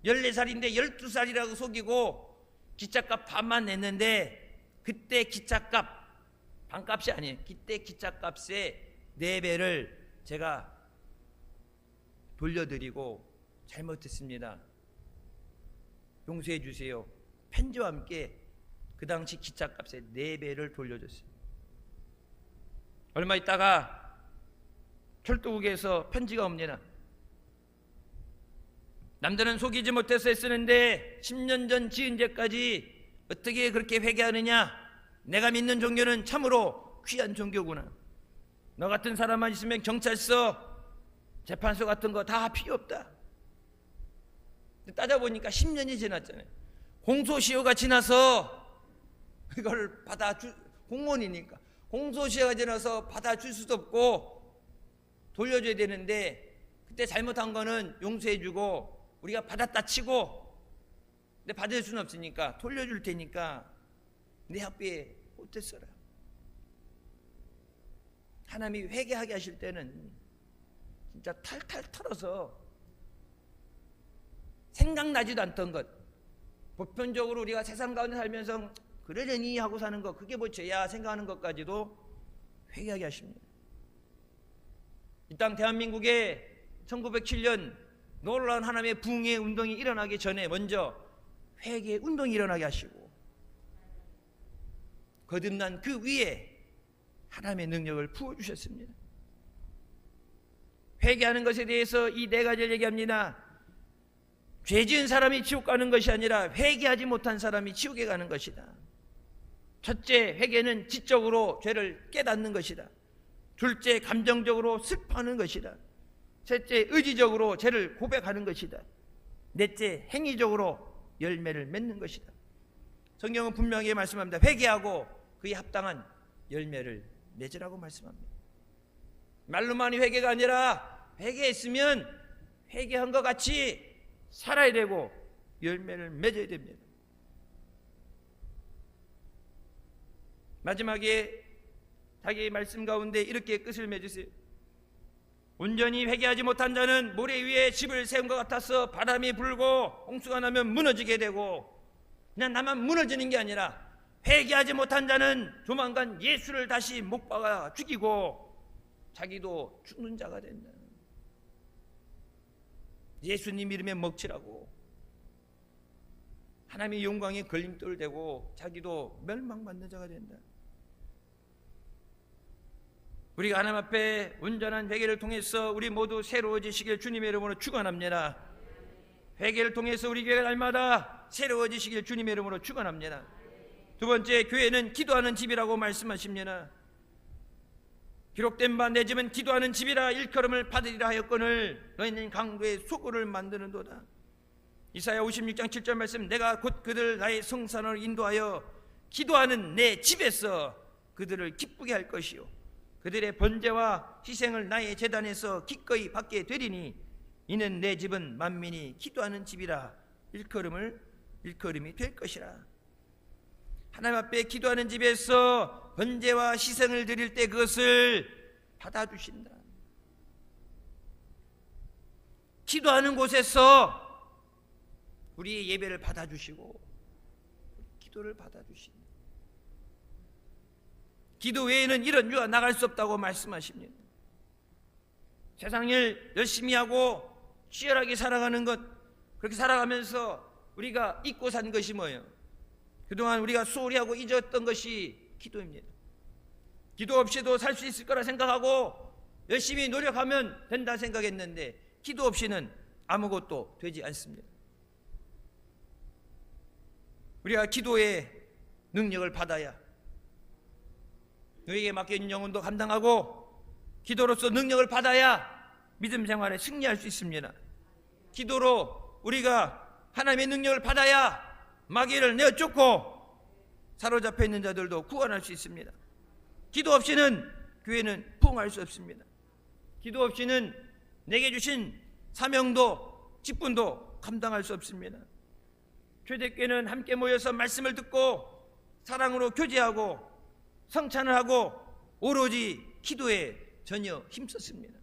14살인데 12살이라고 속이고 기차값 반만 냈는데 그때 기차값 반값이 아니에요. 그때 기차값의 4배를 제가 돌려드리고 잘못했습니다. 용서해 주세요. 편지와 함께 그 당시 기차값의 4배를 돌려줬어요. 얼마 있다가 철도국에서 편지가 옵니다. 남들은 속이지 못해서 쓰는데 10년 전 지은 죄까지 어떻게 그렇게 회개하느냐. 내가 믿는 종교는 참으로 귀한 종교구나. 너 같은 사람만 있으면 경찰서, 재판소 같은 거 다 필요 없다. 따져보니까 10년이 지났잖아요. 공소시효가 지나서 이걸 공무원이니까 공소시효가 지나서 받아줄 수도 없고 돌려줘야 되는데 그때 잘못한 거는 용서해주고 우리가 받았다 치고 근데 받을 수는 없으니까 돌려줄 테니까 내 학비에 호텔 써라. 하나님이 회개하게 하실 때는 진짜 탈탈 털어서 생각나지도 않던 것, 보편적으로 우리가 세상 가운데 살면서 그러려니 하고 사는 것, 그게 뭐 죄야 생각하는 것까지도 회개하게 하십니다. 이 땅 대한민국에 1907년 놀라운 하나님의 부흥의 운동이 일어나기 전에 먼저 회개의 운동이 일어나게 하시고 거듭난 그 위에 하나님의 능력을 부어주셨습니다. 회개하는 것에 대해서 이 4가지를 얘기합니다. 죄 지은 사람이 지옥 가는 것이 아니라 회개하지 못한 사람이 지옥에 가는 것이다. 첫째, 회개는 지적으로 죄를 깨닫는 것이다. 둘째, 감정적으로 슬퍼하는 것이다. 셋째, 의지적으로 죄를 고백하는 것이다. 넷째, 행위적으로 열매를 맺는 것이다. 성경은 분명히 말씀합니다. 회개하고 그에 합당한 열매를 맺으라고 말씀합니다. 말로만이 회개가 아니라 회개했으면 회개한 것 같이 살아야 되고 열매를 맺어야 됩니다. 마지막에 자기의 말씀 가운데 이렇게 끝을 맺으세요. 온전히 회개하지 못한 자는 모래 위에 집을 세운 것 같아서 바람이 불고 홍수가 나면 무너지게 되고 그냥 나만 무너지는 게 아니라 회개하지 못한 자는 조만간 예수를 다시 못 박아 죽이고 자기도 죽는 자가 된다. 예수님 이름에 먹칠하고 하나님의 영광에 걸림돌 되고 자기도 멸망받는 자가 된다. 우리가 하나님 앞에 온전한 회개를 통해서 우리 모두 새로워지시길 주님의 이름으로 축원합니다. 회개를 통해서 우리 교회가 날마다 새로워지시길 주님의 이름으로 축원합니다. 두 번째, 교회는 기도하는 집이라고 말씀하십니다. 기록된 바 내 집은 기도하는 집이라 일컬음을 받으리라 하였거늘 너희는 강도의 소굴을 만드는도다. 이사야 56장 7절 말씀, 내가 곧 그들 나의 성산으로 인도하여 기도하는 내 집에서 그들을 기쁘게 할 것이요 그들의 번제와 희생을 나의 제단에서 기꺼이 받게 되리니 이는 내 집은 만민이 기도하는 집이라 일컬음이 될 것이라. 하나님 앞에 기도하는 집에서 번제와 희생을 드릴 때 그것을 받아주신다. 기도하는 곳에서 우리의 예배를 받아주시고 기도를 받아주십니다. 기도 외에는 이런 유가 나갈 수 없다고 말씀하십니다. 세상 일 열심히 하고 치열하게 살아가는 것, 그렇게 살아가면서 우리가 잊고 산 것이 뭐예요? 그동안 우리가 소홀히 하고 잊었던 것이 기도입니다. 기도 없이도 살 수 있을 거라 생각하고 열심히 노력하면 된다 생각했는데 기도 없이는 아무것도 되지 않습니다. 우리가 기도의 능력을 받아야 너에게 맡겨진 영혼도 감당하고 기도로서 능력을 받아야 믿음 생활에 승리할 수 있습니다. 기도로 우리가 하나님의 능력을 받아야 마귀를 내어쫓고 사로잡혀 있는 자들도 구원할 수 있습니다. 기도 없이는 교회는 부흥할 수 없습니다. 기도 없이는 내게 주신 사명도 직분도 감당할 수 없습니다. 초대교회는 함께 모여서 말씀을 듣고 사랑으로 교제하고 성찬을 하고 오로지 기도에 전혀 힘썼습니다.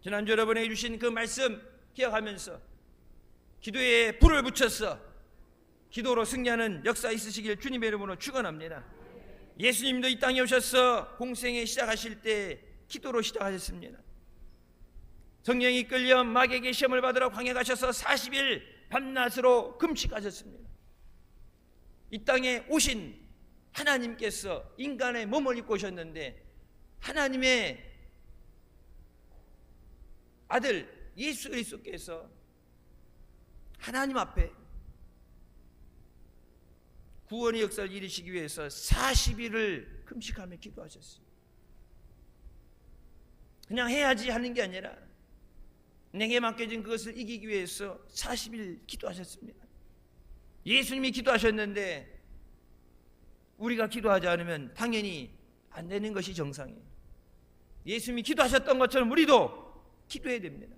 지난주 여러분에게 주신 그 말씀 기억하면서 기도에 불을 붙여서 기도로 승리하는 역사 있으시길 주님의 이름으로 축원합니다. 예수님도 이 땅에 오셔서 공생에 시작하실 때 기도로 시작하셨습니다. 성령이 이끌려 마귀에게 시험을 받으러 광야 가셔서 40일 밤낮으로 금식하셨습니다. 이 땅에 오신 하나님께서 인간의 몸을 입고 오셨는데 하나님의 아들 예수 그리스도께서 하나님 앞에 구원의 역사를 이루시기 위해서 40일을 금식하며 기도하셨어요. 그냥 해야지 하는 게 아니라 내게 맡겨진 그것을 이기기 위해서 40일 기도하셨습니다. 예수님이 기도하셨는데 우리가 기도하지 않으면 당연히 안 되는 것이 정상이에요. 예수님이 기도하셨던 것처럼 우리도 기도해야 됩니다.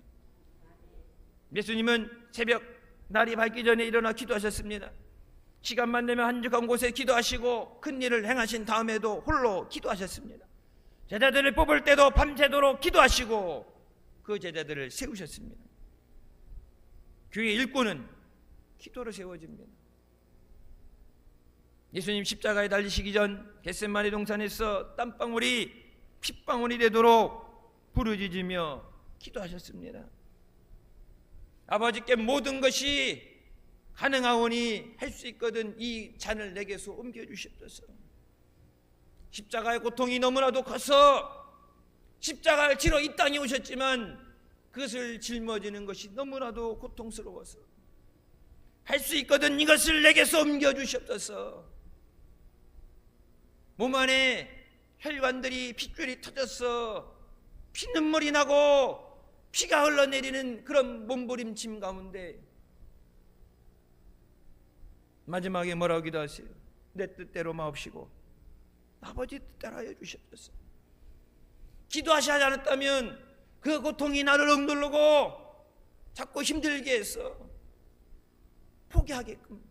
예수님은 새벽 날이 밝기 전에 일어나 기도하셨습니다. 시간만 되면 한적한 곳에 기도하시고 큰 일을 행하신 다음에도 홀로 기도하셨습니다. 제자들을 뽑을 때도 밤새도록 기도하시고 그 제자들을 세우셨습니다. 교회 일꾼은 기도로 세워집니다. 예수님 십자가에 달리시기 전 겟세마네 동산에서 땀방울이 핏방울이 되도록 부르짖으며 기도하셨습니다. 아버지께 모든 것이 가능하오니 할 수 있거든 이 잔을 내게서 옮겨주시옵소서. 십자가의 고통이 너무나도 커서 십자가를 지러 이 땅에 오셨지만 그것을 짊어지는 것이 너무나도 고통스러워서 할 수 있거든 이것을 내게서 옮겨주시옵소서. 몸 안에 혈관들이 핏줄이 터져서 피눈물이 나고 피가 흘러내리는 그런 몸부림침 가운데 마지막에 뭐라고 기도하세요? 내 뜻대로 마옵시고 아버지 뜻대로 하여 주시옵소서. 기도하시지 않았다면 그 고통이 나를 억누르고 자꾸 힘들게 해서 포기하게끔.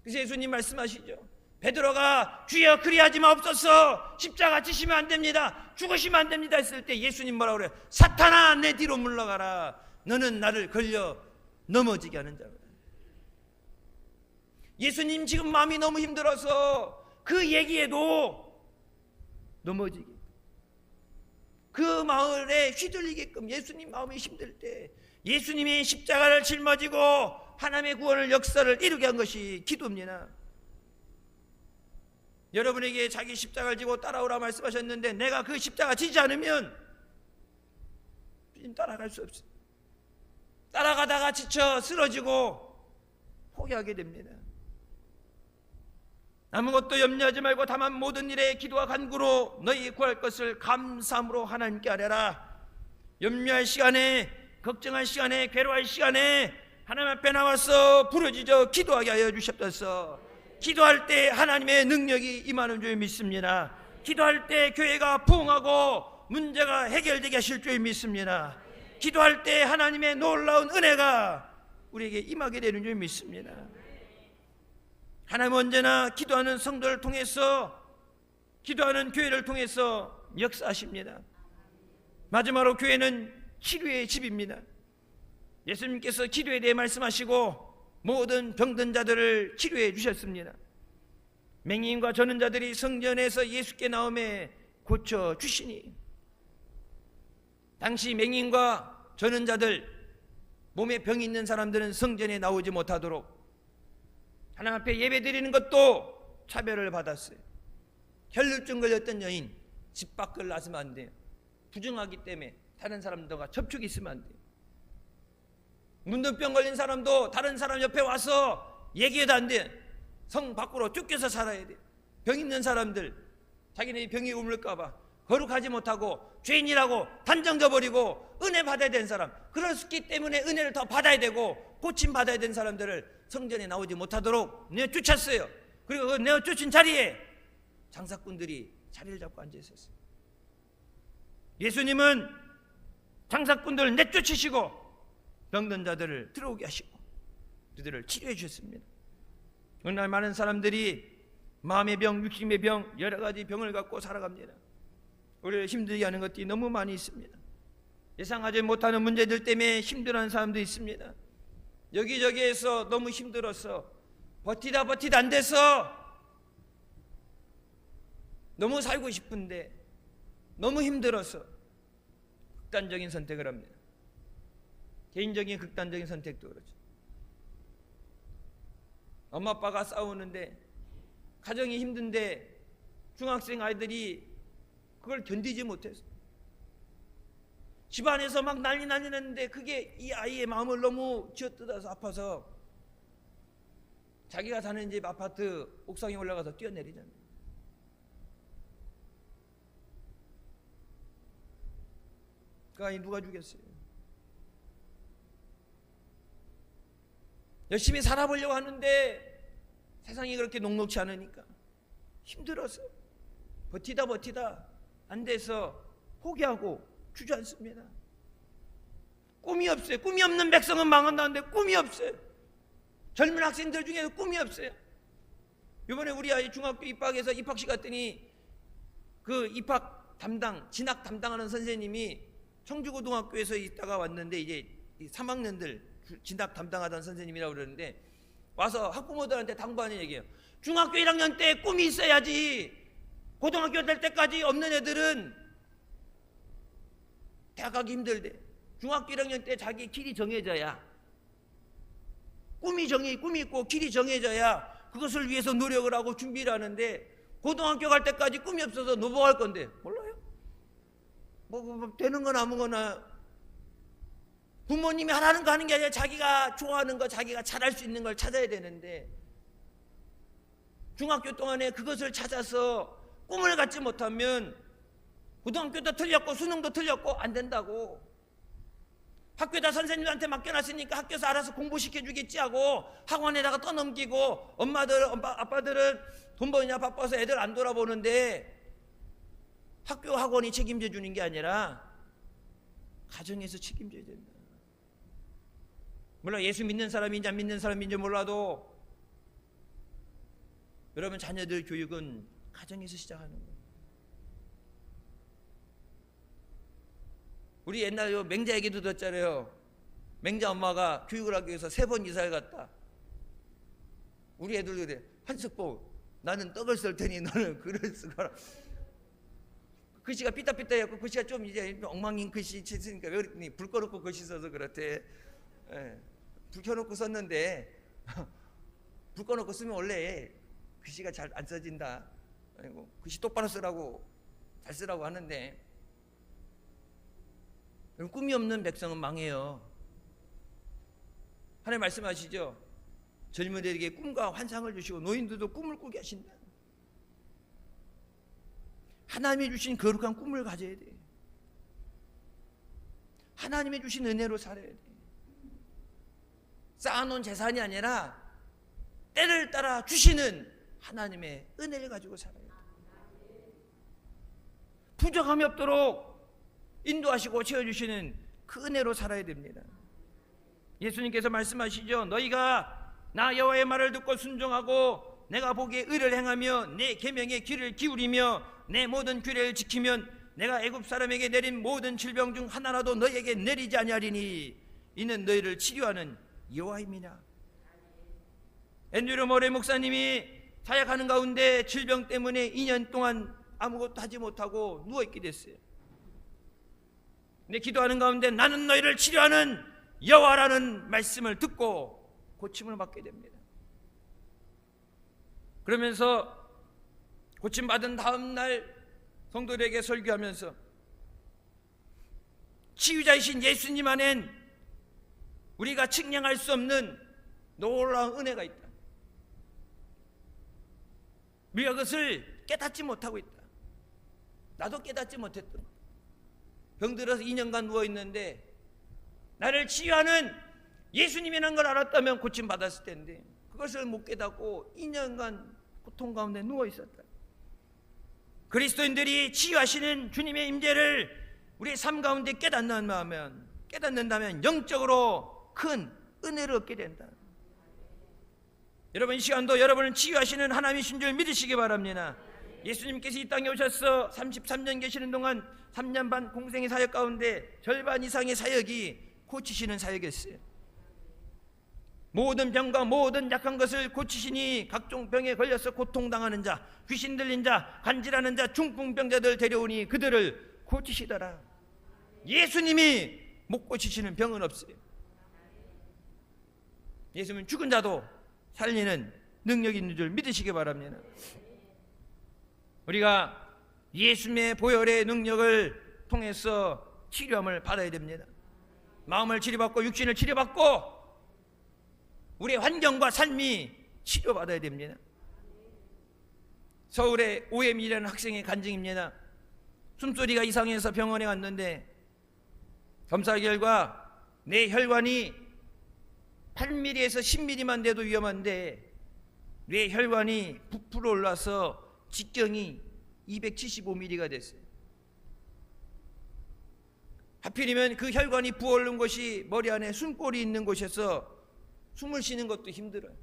그래서 예수님 말씀하시죠. 베드로가 주여 그리하지 마옵소서, 십자가 지시면 안 됩니다, 죽으시면 안 됩니다 했을 때 예수님 뭐라고 그래요? 사탄아 내 뒤로 물러가라, 너는 나를 걸려 넘어지게 하는 자다. 예수님 지금 마음이 너무 힘들어서 그 얘기에도 넘어지게, 그 마을에 휘둘리게끔 예수님 마음이 힘들 때 예수님이 십자가를 짊어지고 하나님의 구원을 역사를 이루게 한 것이 기도입니다. 여러분에게 자기 십자가를 지고 따라오라 말씀하셨는데 내가 그 십자가 지지 않으면 따라갈 수 없어요. 따라가다가 지쳐 쓰러지고 포기하게 됩니다. 아무것도 염려하지 말고 다만 모든 일에 기도와 간구로 너희 구할 것을 감사함으로 하나님께 아뢰라. 염려할 시간에, 걱정할 시간에, 괴로워할 시간에 하나님 앞에 나와서 부르짖어 기도하게 하여 주시옵소서. 기도할 때 하나님의 능력이 임하는 줄 믿습니다. 기도할 때 교회가 부흥하고 문제가 해결되게 하실 줄 믿습니다. 기도할 때 하나님의 놀라운 은혜가 우리에게 임하게 되는 줄 믿습니다. 하나님은 언제나 기도하는 성도를 통해서, 기도하는 교회를 통해서 역사하십니다. 마지막으로 교회는 치료의 집입니다. 예수님께서 기도에 대해 말씀하시고 모든 병든 자들을 치료해 주셨습니다. 맹인과 저는 자들이 성전에서 예수께 나오매 고쳐 주시니, 당시 맹인과 저는 자들, 몸에 병이 있는 사람들은 성전에 나오지 못하도록 하나님 앞에 예배 드리는 것도 차별을 받았어요. 혈루증 걸렸던 여인 집 밖을 나서면 안 돼요. 부정하기 때문에 다른 사람들과 접촉이 있으면 안 돼요. 문둥병 걸린 사람도 다른 사람 옆에 와서 얘기해도 안 돼요. 성 밖으로 쫓겨서 살아야 돼요. 병 있는 사람들, 자기네 병이 옮을까 봐 거룩하지 못하고 죄인이라고 단정져 버리고 은혜 받아야 되는 사람, 그렇기 때문에 은혜를 더 받아야 되고 고침 받아야 되는 사람들을 성전에 나오지 못하도록 내어 쫓았어요. 그리고 그 내어 쫓은 자리에 장사꾼들이 자리를 잡고 앉아 있었어요. 예수님은 장사꾼들을 내쫓으시고 병든 자들을 들어오게 하시고 그들을 치료해 주셨습니다. 오늘날 많은 사람들이 마음의 병, 육신의 병, 여러 가지 병을 갖고 살아갑니다. 우리를 힘들게 하는 것들이 너무 많이 있습니다. 예상하지 못하는 문제들 때문에 힘들어하는 사람도 있습니다. 여기저기에서 너무 힘들어서 버티다 안 돼서 너무 살고 싶은데 너무 힘들어서 극단적인 선택을 합니다. 개인적인 극단적인 선택도 그렇죠. 엄마 아빠가 싸우는데, 가정이 힘든데 중학생 아이들이 그걸 견디지 못해서 집안에서 막 난리 났는데 그게 이 아이의 마음을 너무 쥐어뜯어서 아파서 자기가 사는 집 아파트 옥상에 올라가서 뛰어내리잖아요. 그 아이 누가 죽였어요? 열심히 살아보려고 하는데 세상이 그렇게 녹록지 않으니까 힘들어서 버티다 안 돼서 포기하고 주저앉습니다. 꿈이 없어요. 꿈이 없는 백성은 망한다는데 꿈이 없어요. 젊은 학생들 중에도 꿈이 없어요. 이번에 우리 아이 중학교 입학해서 입학식 갔더니 그 입학 담당, 진학 담당하는 선생님이 청주고등학교에서 있다가 왔는데, 이제 3학년들 진학 담당하던 선생님이라고 그러는데 와서 학부모들한테 당부하는 얘기예요. 중학교 1학년 때 꿈이 있어야지. 고등학교 될 때까지 없는 애들은 대학 가기 힘들대. 중학교 1학년 때 자기 길이 정해져야, 꿈이 있고 길이 정해져야 그것을 위해서 노력을 하고 준비를 하는데, 고등학교 갈 때까지 꿈이 없어서 너 뭐 할 건데? 몰라요. 뭐 되는 건 아무거나 부모님이 하라는 거 하는 게 아니라 자기가 좋아하는 거, 자기가 잘할 수 있는 걸 찾아야 되는데, 중학교 동안에 그것을 찾아서 꿈을 갖지 못하면 고등학교도 틀렸고 수능도 틀렸고 안 된다고. 학교에다 선생님한테 맡겨놨으니까 학교에서 알아서 공부시켜주겠지 하고 학원에다가 떠넘기고, 아빠들은 돈 버느냐 바빠서 애들 안 돌아보는데 학교 학원이 책임져 주는 게 아니라 가정에서 책임져야 된다. 물론 예수 믿는 사람인지 안 믿는 사람인지 몰라도 여러분 자녀들 교육은 가정에서 시작하는 거예요. 우리 옛날 맹자 얘기도 듣잖아요. 맹자 엄마가 교육을 하기 위해서 3번 이사를 갔다. 우리 애들도 그래. 한석보, 나는 떡을 썰 테니 너는 글을 쓰거라. 글씨가 삐딱삐딱해갖고 글씨가 좀 이제 엉망인 글씨 쓰니까 왜 그랬더니 불 꺼놓고 글씨 써서 그렇대. 예. 불 켜놓고 썼는데 불 꺼놓고 쓰면 원래 글씨가 잘 안 써진다. 아이고, 글씨 똑바로 쓰라고, 잘 쓰라고 하는데, 꿈이 없는 백성은 망해요. 하나님 말씀하시죠. 젊은이들에게 꿈과 환상을 주시고 노인들도 꿈을 꾸게 하신다. 하나님이 주신 거룩한 꿈을 가져야 돼. 하나님이 주신 은혜로 살아야 돼. 쌓아놓은 재산이 아니라 때를 따라 주시는 하나님의 은혜를 가지고 살아야 돼요. 부족함이 없도록 인도하시고 채워주시는 그 은혜로 살아야 됩니다. 예수님께서 말씀하시죠. 너희가 나 여호와의 말을 듣고 순종하고 내가 보기에 의를 행하며 내 계명에 귀를 기울이며 내 모든 규례를 지키면 내가 애굽 사람에게 내린 모든 질병 중 하나라도 너희에게 내리지 아니하리니 이는 너희를 치료하는 여호와입니다. 앤드류 모레 목사님이 사역하는 가운데 질병 때문에 2년 동안 아무것도 하지 못하고 누워있게 됐어요. 근데 기도하는 가운데 나는 너희를 치료하는 여호와라는 말씀을 듣고 고침을 받게 됩니다. 그러면서 고침받은 다음 날 성도들에게 설교하면서 치유자이신 예수님 안엔 우리가 측량할 수 없는 놀라운 은혜가 있다. 우리가 그것을 깨닫지 못하고 있다. 나도 깨닫지 못했던 병들어서 2년간 누워있는데 나를 치유하는 예수님이라는 걸 알았다면 고침받았을 텐데 그것을 못 깨닫고 2년간 고통 가운데 누워있었다. 그리스도인들이 치유하시는 주님의 임재를 우리의 삶 가운데 깨닫는다면 영적으로 큰 은혜를 얻게 된다. 여러분 이 시간도 여러분을 치유하시는 하나님이신 줄 믿으시기 바랍니다. 예수님께서 이 땅에 오셔서 33년 계시는 동안 3년 반 공생의 사역 가운데 절반 이상의 사역이 고치시는 사역이었어요. 모든 병과 모든 약한 것을 고치시니 각종 병에 걸려서 고통당하는 자, 귀신 들린 자, 간질하는 자, 중풍병자들 데려오니 그들을 고치시더라. 예수님이 못 고치시는 병은 없어요. 예수님은 죽은 자도 살리는 능력이 있는 줄 믿으시기 바랍니다. 우리가 예수님의 보혈의 능력을 통해서 치료함을 받아야 됩니다. 마음을 치료받고 육신을 치료받고 우리의 환경과 삶이 치료받아야 됩니다. 서울의 OM이라는 학생의 간증입니다. 숨소리가 이상해서 병원에 갔는데 검사 결과 내 혈관이 8mm에서 10mm만 돼도 위험한데 뇌 혈관이 부풀어 올라서 직경이 275mm가 됐어요. 하필이면 그 혈관이 부어오른 곳이 머리 안에 숨골이 있는 곳에서 숨을 쉬는 것도 힘들어요.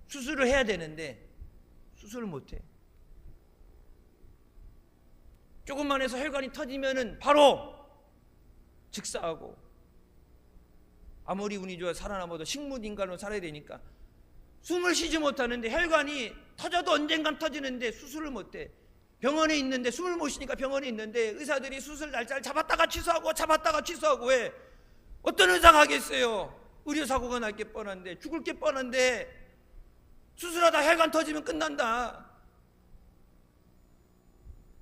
수술을 해야 되는데 수술을 못해. 조금만 해서 혈관이 터지면은 바로 즉사하고 아무리 운이 좋아 살아남아도 식물인간으로 살아야 되니까 숨을 쉬지 못하는데 혈관이 터져도 언젠간 터지는데 수술을 못해. 병원에 있는데 숨을 못 쉬니까 병원에 있는데 의사들이 수술 날짜를 잡았다가 취소하고 왜? 어떤 의사가 하겠어요? 의료사고가 날 게 뻔한데 죽을 게 뻔한데 수술하다 혈관 터지면 끝난다.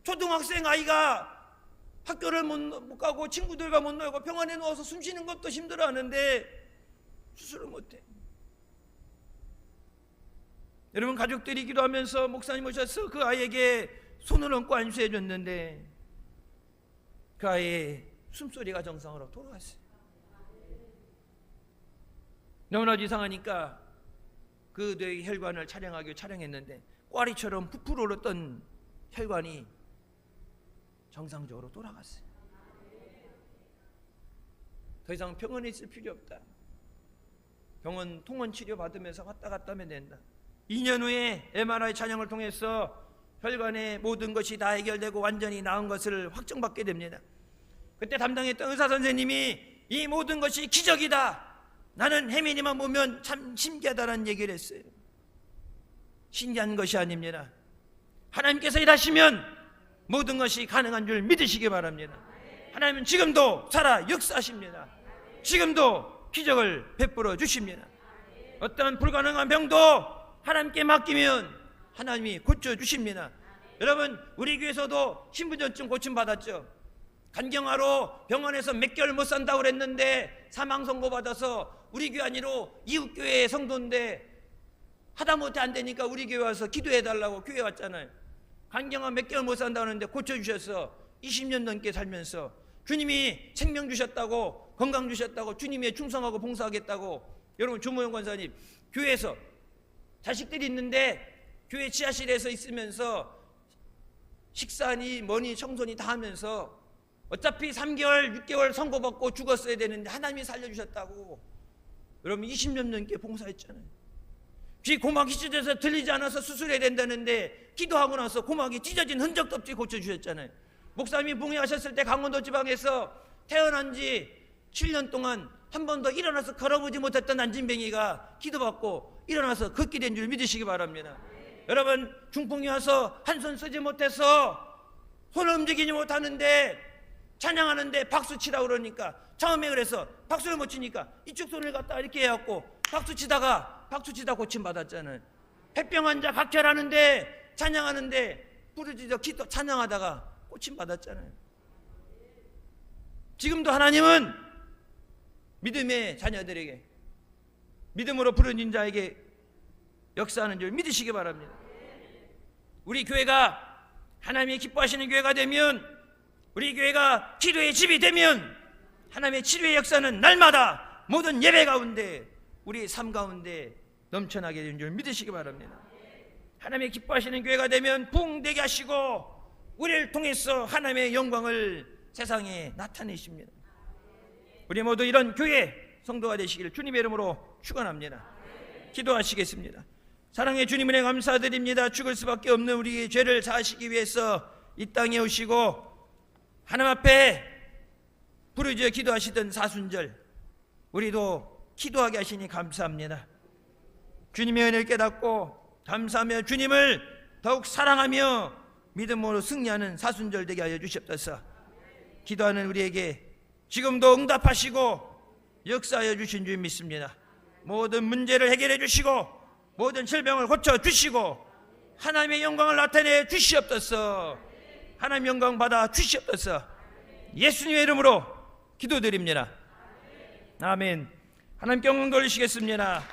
초등학생 아이가 학교를 못 가고 친구들과 못 놀고 병원에 누워서 숨 쉬는 것도 힘들어하는데 수술을 못해. 여러분 가족들이 기도하면서 목사님 오셔서 그 아이에게 손을 얹고 안수해 줬는데 그 아이의 숨소리가 정상으로 돌아왔어요. 너무나 이상하니까 그 뇌의 혈관을 촬영했는데 꽈리처럼 부풀어 오르던 혈관이 정상적으로 돌아갔어요. 더 이상 병원에 있을 필요 없다. 병원 통원 치료 받으면서 왔다 갔다 하면 된다. 2년 후에 MRI 촬영을 통해서 혈관의 모든 것이 다 해결되고 완전히 나은 것을 확정받게 됩니다. 그때 담당했던 의사 선생님이 이 모든 것이 기적이다. 나는 혜민이만 보면 참 신기하다는 얘기를 했어요. 신기한 것이 아닙니다. 하나님께서 일하시면 모든 것이 가능한 줄 믿으시기 바랍니다. 하나님은 지금도 살아 역사하십니다. 지금도 기적을 베풀어 주십니다. 어떤 불가능한 병도 하나님께 맡기면 하나님이 고쳐주십니다. 여러분 우리 교회에서도 신부전증 고침받았죠. 간경화로 병원에서 몇 개월 못 산다고 그랬는데 사망 선고 받아서 우리 교회 아니로 이웃교회 성도인데 하다못해 안 되니까 우리 교회 와서 기도해달라고 교회 왔잖아요. 간경화 몇 개월 못 산다고 하는데 고쳐주셔서 20년 넘게 살면서 주님이 생명 주셨다고 건강 주셨다고 주님에 충성하고 봉사하겠다고. 여러분 조모영 권사님 교회에서 자식들이 있는데 교회 지하실에서 있으면서 식사니 뭐니 청소니 다 하면서 어차피 3개월 6개월 선고받고 죽었어야 되는데 하나님이 살려주셨다고. 여러분 20년 넘게 봉사했잖아요. 귀 고막이 찢어져서 들리지 않아서 수술해야 된다는데 기도하고 나서 고막이 찢어진 흔적도 없이 고쳐주셨잖아요. 목사님이 봉해하셨을 때 강원도 지방에서 태어난 지 7년 동안 한 번도 일어나서 걸어보지 못했던 안진뱅이가 기도받고 일어나서 걷게 된 줄 믿으시기 바랍니다. 여러분 중풍이 와서 한 손 쓰지 못해서 손을 움직이지 못하는데 찬양하는데 박수 치라고 그러니까 처음에 그래서 박수를 못 치니까 이쪽 손을 갖다 이렇게 해갖고 박수 치다가 고침받았잖아요. 폐병 환자 각혈하는데 찬양하는데 부르짖어 기도 찬양하다가 고침받았잖아요. 지금도 하나님은 믿음의 자녀들에게 믿음으로 부르짖은 자에게 역사하는 줄 믿으시기 바랍니다. 우리 교회가 하나님이 기뻐하시는 교회가 되면, 우리 교회가 기도의 집이 되면 하나님의 치료의 역사는 날마다 모든 예배 가운데 우리의 삶 가운데 넘쳐나게 되는 줄 믿으시기 바랍니다. 하나님의 기뻐하시는 교회가 되면 부흥되게 하시고 우리를 통해서 하나님의 영광을 세상에 나타내십니다. 우리 모두 이런 교회 성도가 되시기를 주님의 이름으로 축원합니다. 기도하시겠습니다. 사랑의 주님 은혜 감사드립니다. 죽을 수밖에 없는 우리의 죄를 사하시기 위해서 이 땅에 오시고 하나님 앞에 부르짖어 기도하시던 사순절 우리도 기도하게 하시니 감사합니다. 주님의 은혜를 깨닫고 감사하며 주님을 더욱 사랑하며 믿음으로 승리하는 사순절 되게 하여 주시옵소서. 기도하는 우리에게 지금도 응답하시고 역사하여 주신 줄 믿습니다. 모든 문제를 해결해 주시고 모든 질병을 고쳐 주시고 하나님의 영광을 나타내 주시옵소서. 하나님의 영광 받아 주시옵소서. 예수님의 이름으로 기도드립니다. 아멘. 하나님께 영광 돌리시겠습니다.